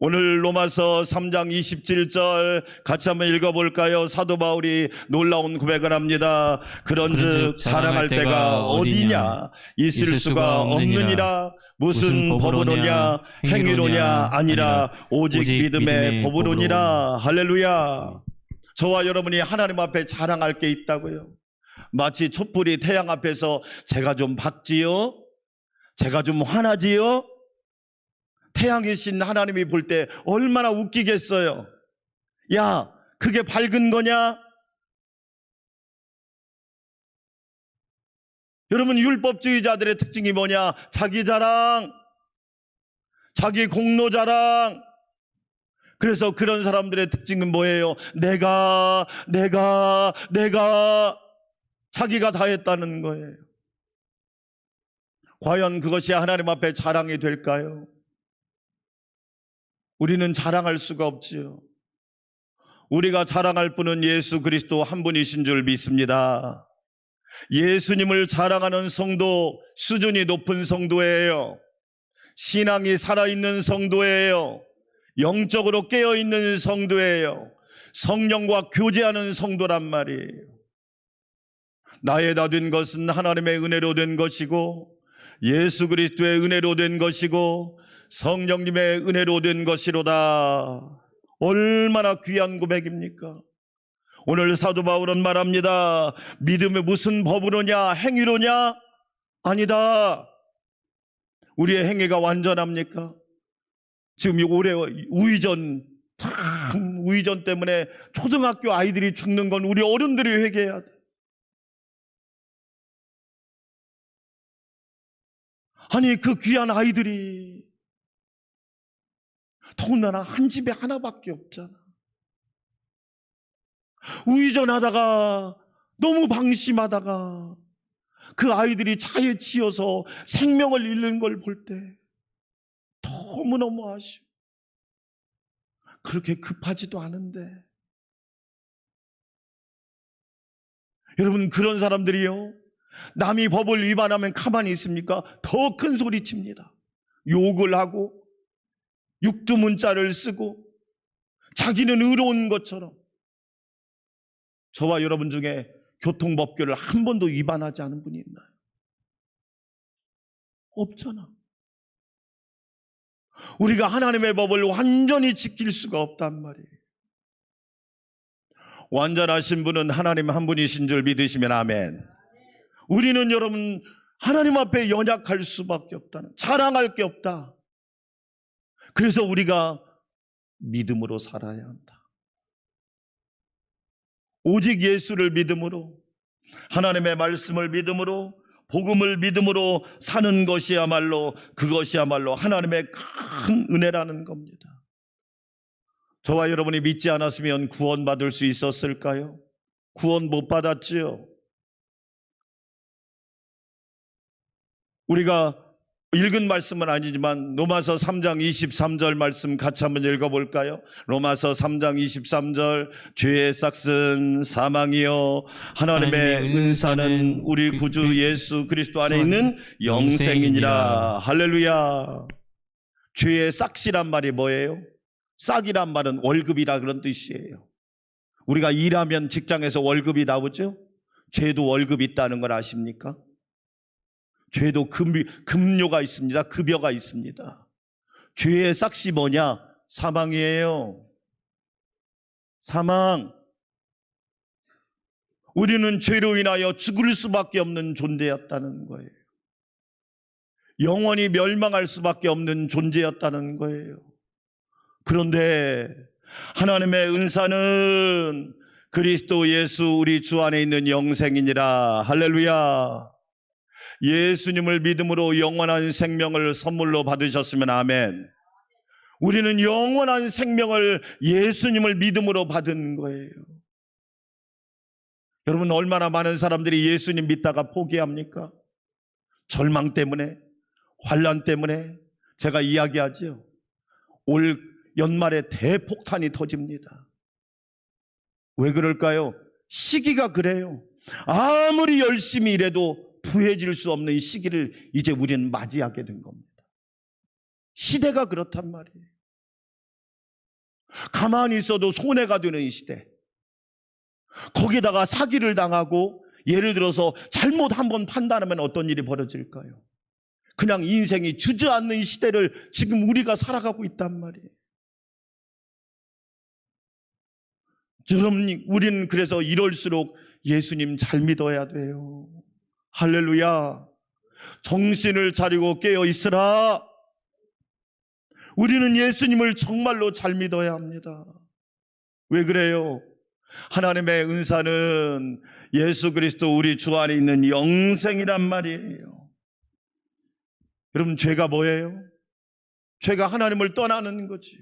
오늘 로마서 3장 27절 같이 한번 읽어볼까요? 사도 바울이 놀라운 고백을 합니다. 그런즉 자랑할 때가 어디냐? 있을 수가 없느니라. 무슨 법으로냐? 행위로냐? 아니라 오직 믿음의 법으로니라. 할렐루야. 저와 여러분이 하나님 앞에 자랑할 게 있다고요. 마치 촛불이 태양 앞에서 제가 좀 밝지요? 제가 좀 환하지요? 태양이신 하나님이 볼 때 얼마나 웃기겠어요. 야, 그게 밝은 거냐? 여러분, 율법주의자들의 특징이 뭐냐? 자기 자랑, 자기 공로 자랑. 그래서 그런 사람들의 특징은 뭐예요? 내가 자기가 다 했다는 거예요. 과연 그것이 하나님 앞에 자랑이 될까요? 우리는 자랑할 수가 없지요. 우리가 자랑할 분은 예수 그리스도 한 분이신 줄 믿습니다. 예수님을 자랑하는 성도, 수준이 높은 성도예요. 신앙이 살아있는 성도예요. 영적으로 깨어있는 성도예요. 성령과 교제하는 성도란 말이에요. 나에다 된 것은 하나님의 은혜로 된 것이고, 예수 그리스도의 은혜로 된 것이고, 성령님의 은혜로 된 것이로다. 얼마나 귀한 고백입니까? 오늘 사도 바울은 말합니다. 믿음이 무슨 법으로냐? 행위로냐? 아니다. 우리의 행위가 완전합니까? 지금 올해 우의전 때문에 초등학교 아이들이 죽는 건 우리 어른들이 회개해야 돼. 아니, 그 귀한 아이들이 더군다나 한 집에 하나밖에 없잖아. 우회전하다가 너무 방심하다가 그 아이들이 차에 치여서 생명을 잃는 걸 볼 때 너무너무 아쉬워. 그렇게 급하지도 않은데. 여러분, 그런 사람들이요, 남이 법을 위반하면 가만히 있습니까? 더 큰 소리 칩니다. 욕을 하고 육두문자를 쓰고 자기는 의로운 것처럼. 저와 여러분 중에 교통법규를 한 번도 위반하지 않은 분이 있나요? 없잖아. 우리가 하나님의 법을 완전히 지킬 수가 없단 말이에요. 완전하신 분은 하나님 한 분이신 줄 믿으시면 아멘. 우리는 여러분 하나님 앞에 연약할 수밖에 없다는, 자랑할 게 없다. 그래서 우리가 믿음으로 살아야 한다. 오직 예수를 믿음으로, 하나님의 말씀을 믿음으로, 복음을 믿음으로 사는 것이야말로, 그것이야말로 하나님의 큰 은혜라는 겁니다. 저와 여러분이 믿지 않았으면 구원받을 수 있었을까요? 구원 못 받았지요. 우리가 읽은 말씀은 아니지만 로마서 3장 23절 말씀 같이 한번 읽어볼까요? 로마서 3장 23절 죄의 싹은 사망이요 하나님의 은사는 우리 구주 예수 그리스도 안에 있는 영생이니라. 할렐루야. 죄의 싹이란 말이 뭐예요? 싹이란 말은 월급이라 그런 뜻이에요. 우리가 일하면 직장에서 월급이 나오죠? 죄도 월급이 있다는 걸 아십니까? 죄도 급료가 있습니다. 급여가 있습니다. 죄의 싹이 뭐냐? 사망이에요. 사망. 우리는 죄로 인하여 죽을 수밖에 없는 존재였다는 거예요. 영원히 멸망할 수밖에 없는 존재였다는 거예요. 그런데 하나님의 은사는 그리스도 예수 우리 주 안에 있는 영생이니라. 할렐루야. 예수님을 믿음으로 영원한 생명을 선물로 받으셨으면 아멘. 우리는 영원한 생명을 예수님을 믿음으로 받은 거예요. 여러분, 얼마나 많은 사람들이 예수님 믿다가 포기합니까? 절망 때문에, 환난 때문에. 제가 이야기하죠. 올 연말에 대폭탄이 터집니다. 왜 그럴까요? 시기가 그래요. 아무리 열심히 일해도 부해질 수 없는 시기를 이제 우리는 맞이하게 된 겁니다. 시대가 그렇단 말이에요. 가만히 있어도 손해가 되는 시대. 거기다가 사기를 당하고 예를 들어서 잘못 한번 판단하면 어떤 일이 벌어질까요? 그냥 인생이 주저앉는 시대를 지금 우리가 살아가고 있단 말이에요. 여러분, 우리는 그래서 이럴수록 예수님 잘 믿어야 돼요. 할렐루야. 정신을 차리고 깨어 있으라. 우리는 예수님을 정말로 잘 믿어야 합니다. 왜 그래요? 하나님의 은사는 예수 그리스도 우리 주 안에 있는 영생이란 말이에요. 여러분, 죄가 뭐예요? 죄가 하나님을 떠나는 거지.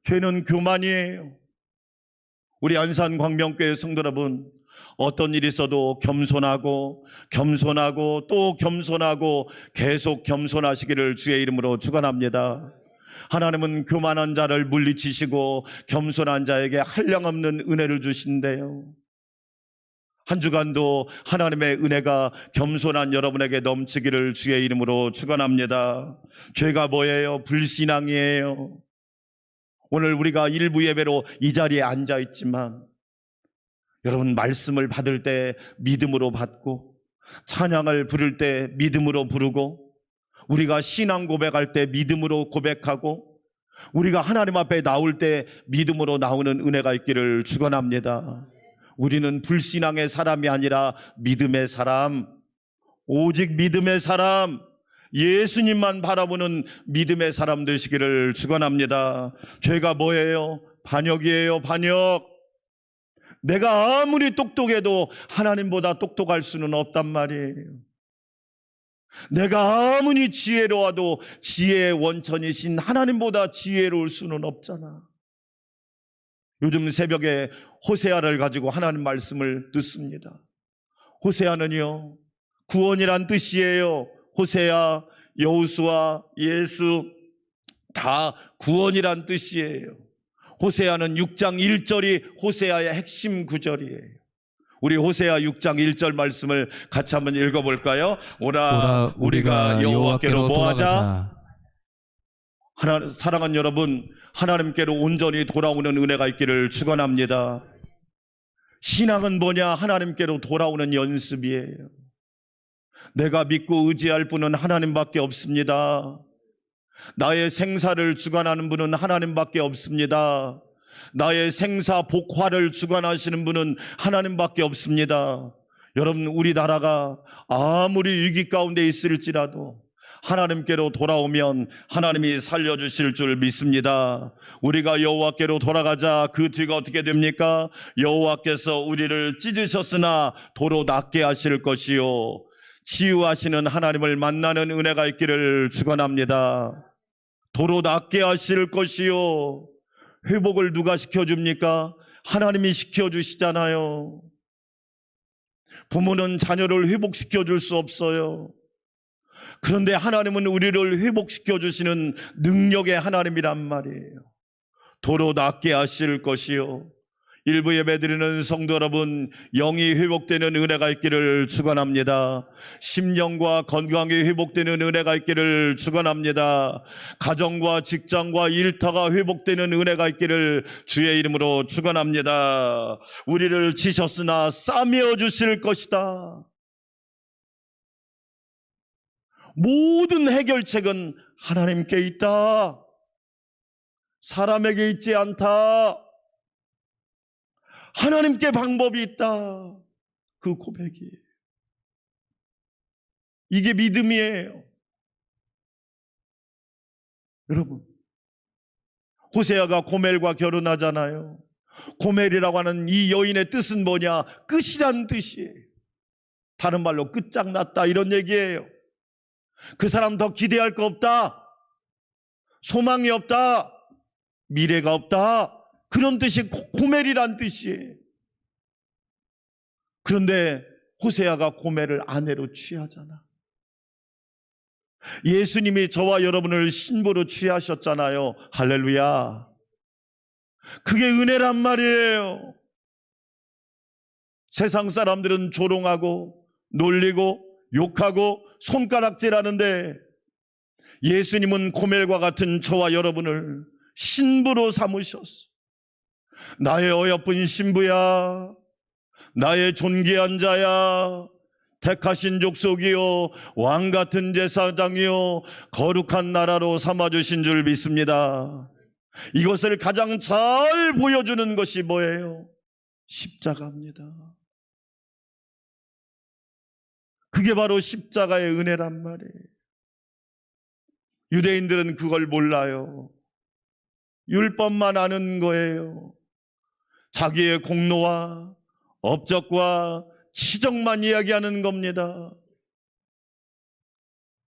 죄는 교만이에요. 우리 안산 광명교회 성도 여러분, 어떤 일이 있어도 겸손하고 또 겸손하고 계속 겸손하시기를 주의 이름으로 축원합니다. 하나님은 교만한 자를 물리치시고 겸손한 자에게 한량없는 은혜를 주신대요. 한 주간도 하나님의 은혜가 겸손한 여러분에게 넘치기를 주의 이름으로 축원합니다. 죄가 뭐예요? 불신앙이에요. 오늘 우리가 일부 예배로 이 자리에 앉아 있지만 여러분, 말씀을 받을 때 믿음으로 받고 찬양을 부를 때 믿음으로 부르고 우리가 신앙 고백할 때 믿음으로 고백하고 우리가 하나님 앞에 나올 때 믿음으로 나오는 은혜가 있기를 축원합니다. 우리는 불신앙의 사람이 아니라 믿음의 사람, 오직 믿음의 사람, 예수님만 바라보는 믿음의 사람 되시기를 축원합니다. 죄가 뭐예요? 반역이에요. 반역. 내가 아무리 똑똑해도 하나님보다 똑똑할 수는 없단 말이에요. 내가 아무리 지혜로워도 지혜의 원천이신 하나님보다 지혜로울 수는 없잖아. 요즘 새벽에 호세아를 가지고 하나님 말씀을 듣습니다. 호세아는요, 구원이란 뜻이에요. 호세아, 여호수아, 예수 다 구원이란 뜻이에요. 호세아는 6장 1절이 호세아의 핵심 구절이에요. 우리 호세아 6장 1절 말씀을 같이 한번 읽어볼까요? 오라 우리가 여호와께로 모아자. 사랑하는 여러분, 하나님께로 온전히 돌아오는 은혜가 있기를 축원합니다. 신앙은 뭐냐? 하나님께로 돌아오는 연습이에요. 내가 믿고 의지할 분은 하나님밖에 없습니다. 나의 생사를 주관하는 분은 하나님밖에 없습니다. 나의 생사 복화를 주관하시는 분은 하나님밖에 없습니다. 여러분, 우리나라가 아무리 위기 가운데 있을지라도 하나님께로 돌아오면 하나님이 살려주실 줄 믿습니다. 우리가 여호와께로 돌아가자. 그 뒤가 어떻게 됩니까? 여호와께서 우리를 찢으셨으나 도로 낫게 하실 것이요, 치유하시는 하나님을 만나는 은혜가 있기를 축원합니다. 도로 낫게 하실 것이요, 회복을 누가 시켜줍니까? 하나님이 시켜주시잖아요. 부모는 자녀를 회복시켜줄 수 없어요. 그런데 하나님은 우리를 회복시켜 주시는 능력의 하나님이란 말이에요. 도로 낫게 하실 것이요, 일부 예배드리는 성도 여러분, 영이 회복되는 은혜가 있기를 축원합니다. 심령과 건강이 회복되는 은혜가 있기를 축원합니다. 가정과 직장과 일터가 회복되는 은혜가 있기를 주의 이름으로 축원합니다. 우리를 치셨으나 싸매어 주실 것이다. 모든 해결책은 하나님께 있다. 사람에게 있지 않다. 하나님께 방법이 있다. 그 고백이, 이게 믿음이에요. 여러분, 호세아가 고멜과 결혼하잖아요. 고멜이라고 하는 이 여인의 뜻은 뭐냐? 끝이란 뜻이에요. 다른 말로 끝장났다, 이런 얘기예요. 그 사람 더 기대할 거 없다, 소망이 없다, 미래가 없다, 그런 뜻이 고멜이란 뜻이에요. 그런데 호세아가 고멜을 아내로 취하잖아. 예수님이 저와 여러분을 신부로 취하셨잖아요. 할렐루야. 그게 은혜란 말이에요. 세상 사람들은 조롱하고 놀리고 욕하고 손가락질하는데 예수님은 고멜과 같은 저와 여러분을 신부로 삼으셨어. 나의 어여쁜 신부야, 나의 존귀한 자야, 택하신 족속이요, 왕같은 제사장이요, 거룩한 나라로 삼아주신 줄 믿습니다. 이것을 가장 잘 보여주는 것이 뭐예요? 십자가입니다. 그게 바로 십자가의 은혜란 말이에요. 유대인들은 그걸 몰라요. 율법만 아는 거예요. 자기의 공로와 업적과 치적만 이야기하는 겁니다.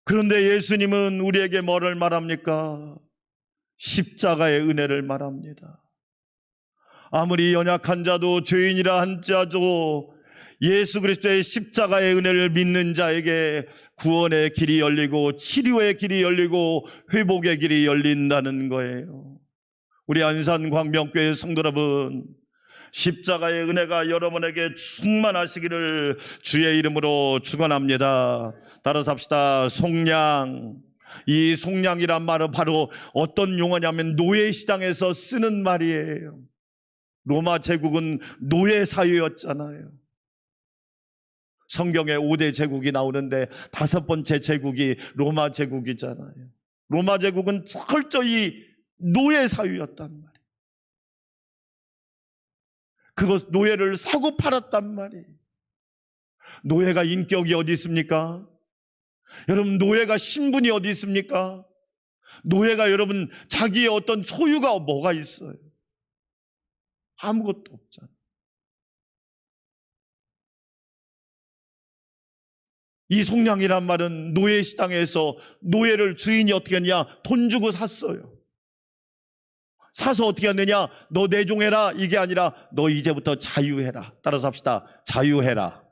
그런데 예수님은 우리에게 뭐를 말합니까? 십자가의 은혜를 말합니다. 아무리 연약한 자도, 죄인이라 한 자도 예수 그리스도의 십자가의 은혜를 믿는 자에게 구원의 길이 열리고 치료의 길이 열리고 회복의 길이 열린다는 거예요. 우리 안산 광명교회 성도 여러분, 십자가의 은혜가 여러분에게 충만하시기를 주의 이름으로 축원합니다. 따라서 합시다. 속량. 이 속량이란 말은 바로 어떤 용어냐면 노예시장에서 쓰는 말이에요. 로마 제국은 노예 사회였잖아요. 성경에 5대 제국이 나오는데 5번째 제국이 로마 제국이잖아요. 로마 제국은 철저히 노예 사회였단 말이에요. 그것 노예를 사고 팔았단 말이에요. 노예가 인격이 어디 있습니까? 여러분, 노예가 신분이 어디 있습니까? 노예가 여러분 자기의 어떤 소유가 뭐가 있어요? 아무것도 없잖아요. 이 속량이란 말은 노예 시장에서 노예를 주인이 어떻게 했냐? 돈 주고 샀어요. 사서 어떻게 했느냐? 너 내종해라, 이게 아니라 너 이제부터 자유해라. 따라서 합시다. 자유해라.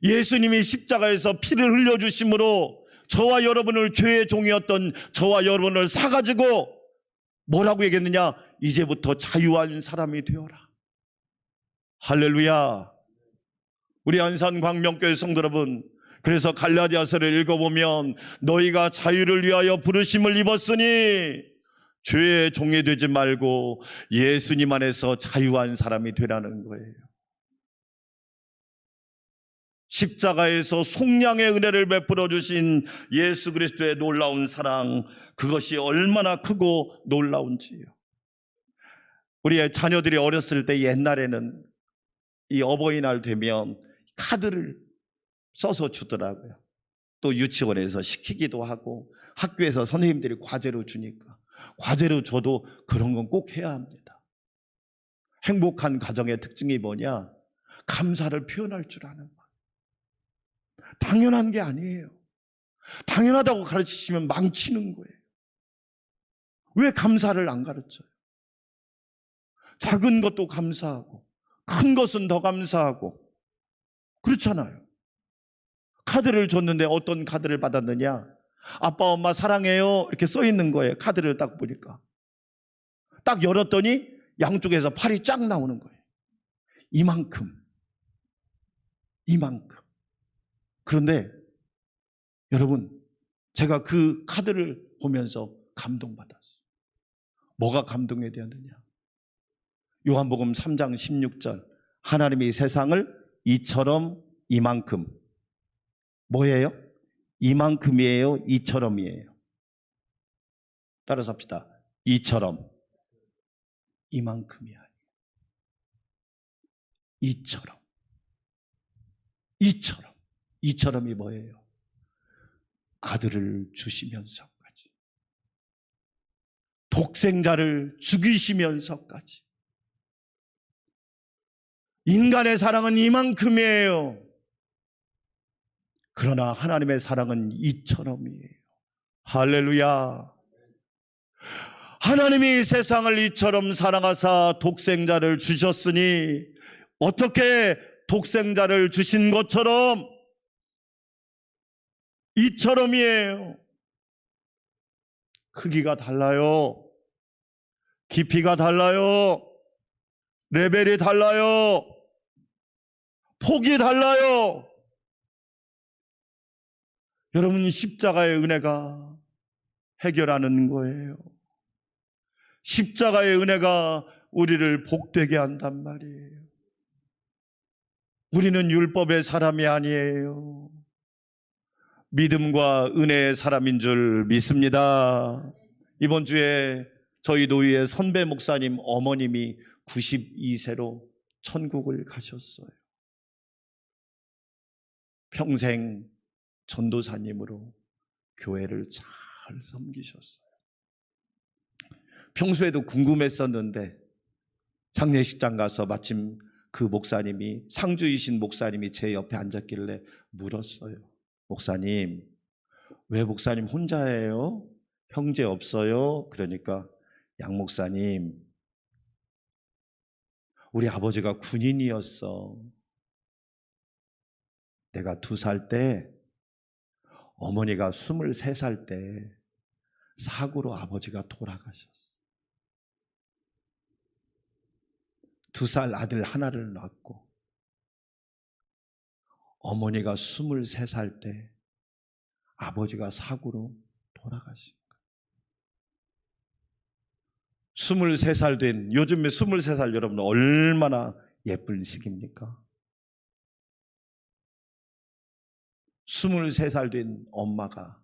예수님이 십자가에서 피를 흘려주심으로 저와 여러분을 죄의 종이었던 저와 여러분을 사가지고 뭐라고 얘기했느냐? 이제부터 자유한 사람이 되어라. 할렐루야. 우리 안산 광명교회 성도 여러분, 그래서 갈라디아서를 읽어보면 너희가 자유를 위하여 부르심을 입었으니 죄의 종이 되지 말고 예수님 안에서 자유한 사람이 되라는 거예요. 십자가에서 속량의 은혜를 베풀어 주신 예수 그리스도의 놀라운 사랑, 그것이 얼마나 크고 놀라운지요. 우리의 자녀들이 어렸을 때 옛날에는 이 어버이날 되면 카드를 써서 주더라고요. 또 유치원에서 시키기도 하고 학교에서 선생님들이 과제로 주니까 과제로 줘도 그런 건 꼭 해야 합니다. 행복한 가정의 특징이 뭐냐? 감사를 표현할 줄 아는 것. 당연한 게 아니에요. 당연하다고 가르치시면 망치는 거예요. 왜 감사를 안 가르쳐요? 작은 것도 감사하고 큰 것은 더 감사하고 그렇잖아요. 카드를 줬는데 어떤 카드를 받았느냐? 아빠 엄마 사랑해요 이렇게 써 있는 거예요. 카드를 딱 보니까 딱 열었더니 양쪽에서 팔이 쫙 나오는 거예요. 이만큼. 그런데 여러분, 제가 그 카드를 보면서 감동받았어요. 뭐가 감동이 되었느냐? 요한복음 3장 16절, 하나님이 세상을 이처럼 이만큼. 뭐예요? 이만큼이에요? 이처럼이에요? 따라서 합시다. 이처럼. 이만큼이 아니에요. 이처럼. 이처럼이 뭐예요? 아들을 주시면서까지, 독생자를 죽이시면서까지. 인간의 사랑은 이만큼이에요. 그러나 하나님의 사랑은 이처럼이에요. 할렐루야. 하나님이 세상을 이처럼 사랑하사 독생자를 주셨으니 어떻게 독생자를 주신 것처럼 이처럼이에요. 크기가 달라요. 깊이가 달라요. 레벨이 달라요. 폭이 달라요. 여러분, 십자가의 은혜가 해결하는 거예요. 십자가의 은혜가 우리를 복되게 한단 말이에요. 우리는 율법의 사람이 아니에요. 믿음과 은혜의 사람인 줄 믿습니다. 이번 주에 저희 노위의 선배 목사님 어머님이 92세로 천국을 가셨어요. 평생 전도사님으로 교회를 잘 섬기셨어요. 평소에도 궁금했었는데 장례식장 가서 마침 그 목사님이, 상주이신 목사님이 제 옆에 앉았길래 물었어요. 목사님, 왜 목사님 혼자예요? 형제 없어요? 그러니까, 양 목사님, 우리 아버지가 군인이었어. 내가 2살 때, 어머니가 23살 때 사고로 아버지가 돌아가셨어. 2살 아들 하나를 낳고 어머니가 23살 때 아버지가 사고로 돌아가신 거예요. 23살 된, 요즘에 23살 여러분 얼마나 예쁜 시기입니까? 23살 된 엄마가,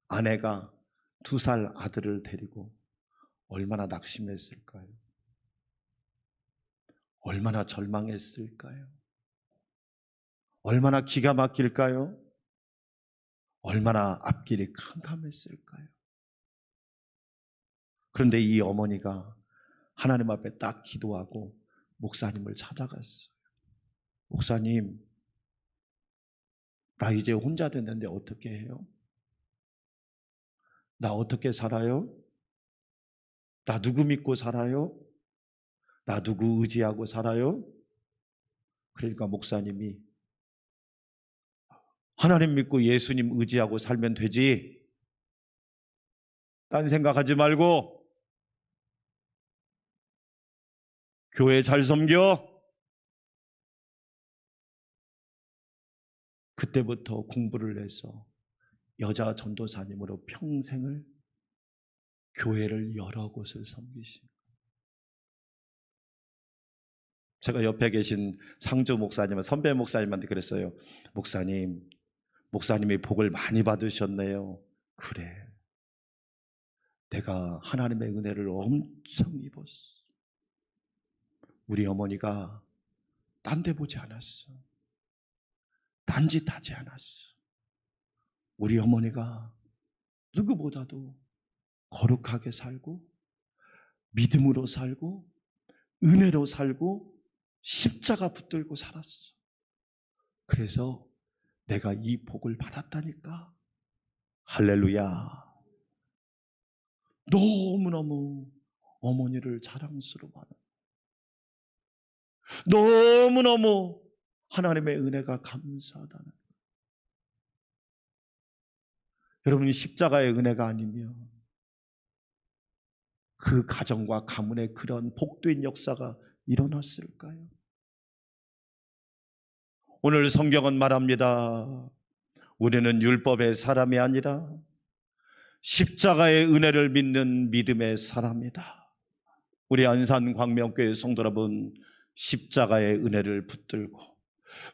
아내가 2살 아들을 데리고 얼마나 낙심했을까요? 얼마나 절망했을까요? 얼마나 기가 막힐까요? 얼마나 앞길이 캄캄했을까요? 그런데 이 어머니가 하나님 앞에 딱 기도하고 목사님을 찾아갔어요. 목사님, 나 이제 혼자 됐는데 어떻게 해요? 나 어떻게 살아요? 나 누구 믿고 살아요? 나 누구 의지하고 살아요? 그러니까 목사님이, 하나님 믿고 예수님 의지하고 살면 되지. 딴 생각하지 말고 교회 잘 섬겨. 그때부터 공부를 해서 여자 전도사님으로 평생을 교회를 여러 곳을 섬기신 거예요. 제가 옆에 계신 상주 목사님, 선배 목사님한테 그랬어요. 목사님이 복을 많이 받으셨네요. 그래, 내가 하나님의 은혜를 엄청 입었어. 우리 어머니가 딴 데 보지 않았어. 딴짓하지 않았어. 우리 어머니가 누구보다도 거룩하게 살고, 믿음으로 살고, 은혜로 살고, 십자가 붙들고 살았어. 그래서 내가 이 복을 받았다니까. 할렐루야. 너무너무 어머니를 자랑스러워하는, 너무너무 하나님의 은혜가 감사하다는, 여러분, 십자가의 은혜가 아니면 그 가정과 가문에 그런 복된 역사가 일어났을까요? 오늘 성경은 말합니다. 우리는 율법의 사람이 아니라 십자가의 은혜를 믿는 믿음의 사람이다. 우리 안산 광명교회 성도 여러분, 십자가의 은혜를 붙들고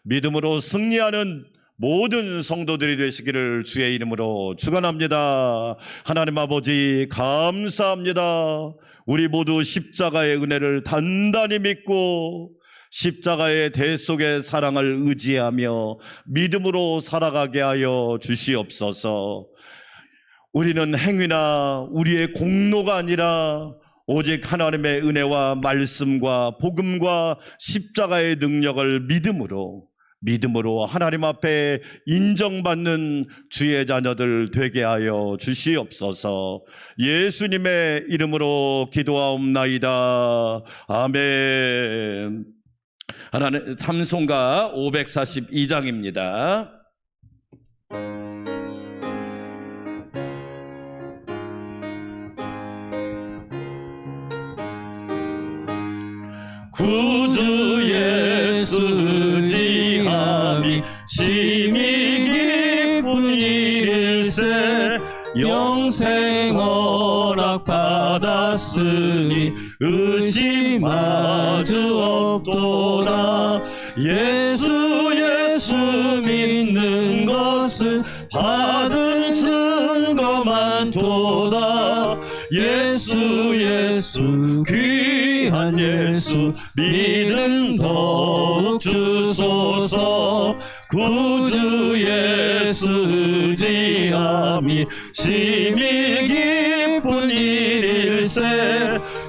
믿음으로 승리하는 모든 성도들이 되시기를 주의 이름으로 축원합니다. 하나님 아버지 감사합니다. 우리 모두 십자가의 은혜를 단단히 믿고 십자가의 대 속의 사랑을 의지하며 믿음으로 살아가게 하여 주시옵소서. 우리는 행위나 우리의 공로가 아니라 오직 하나님의 은혜와 말씀과 복음과 십자가의 능력을 믿음으로 하나님 앞에 인정받는 주의 자녀들 되게 하여 주시옵소서. 예수님의 이름으로 기도하옵나이다. 아멘. 하나님, 찬송가 542장입니다. 구주 예수 의지함이 심히 기쁜 일일세. 영생 허락 받았으니 의심 아주 없도다. 예수 믿는 것은 받은 증거만 도다. 예수 귀한 예수 믿음 더욱 주소서. 구주 예수 의지함이 심히 기쁜 일일세.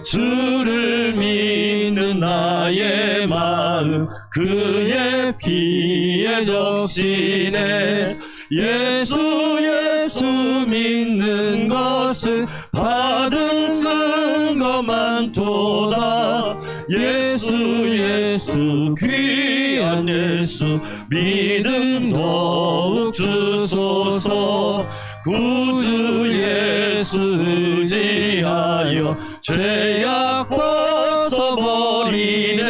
주를 믿는 나의 마음 그의 피에 적시네. 예수 믿는 것은 받은 증거만 도다. 예수 귀한 예수 믿음 더욱 주소서. 구주 예수 의지하여 죄악 벗어버리네.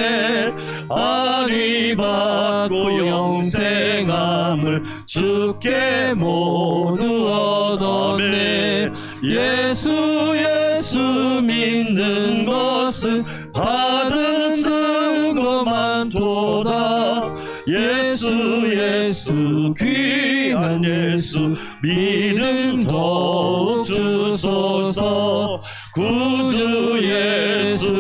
안위 받고 영생함을 주께 모두 얻었네. 예수 믿는 것은 받은 증거만 도다. 예수 귀한 예수 믿음 더욱 주소서. 구주 예수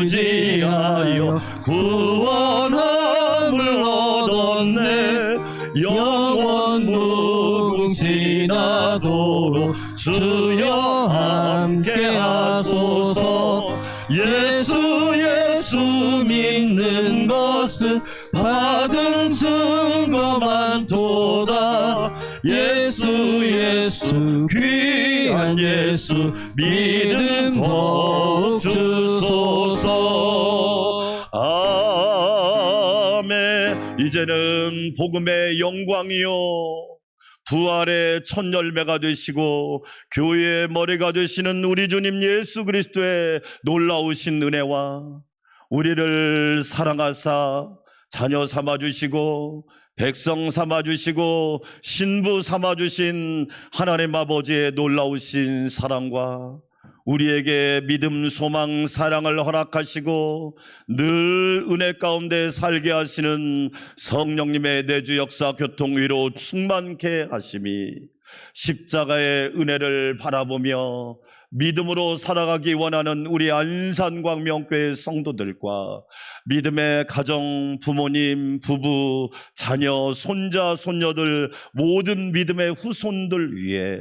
의지하여 구원함을 얻었네. 영원 무궁지나도록 주여 함께 하소서. 예수 믿는 것은 받은 증거만 도다. 예수 귀한 예수 믿음 더욱 주소서. 아멘. 이제는 복음의 영광이요 부활의 첫 열매가 되시고 교회의 머리가 되시는 우리 주님 예수 그리스도의 놀라우신 은혜와 우리를 사랑하사 자녀 삼아주시고 백성 삼아주시고 신부 삼아주신 하나님 아버지의 놀라우신 사랑과 우리에게 믿음, 소망, 사랑을 허락하시고 늘 은혜 가운데 살게 하시는 성령님의 내주 역사 교통 위로 충만케 하심이 십자가의 은혜를 바라보며 믿음으로 살아가기 원하는 우리 안산광명교회 성도들과 믿음의 가정, 부모님, 부부, 자녀, 손자, 손녀들 모든 믿음의 후손들 위해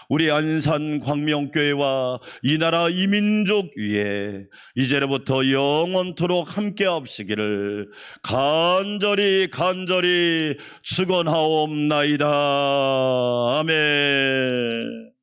우리 안산광명교회와 이 나라 이 민족 위에 이제로부터 영원토록 함께 하시기를 간절히 축원하옵나이다. 아멘.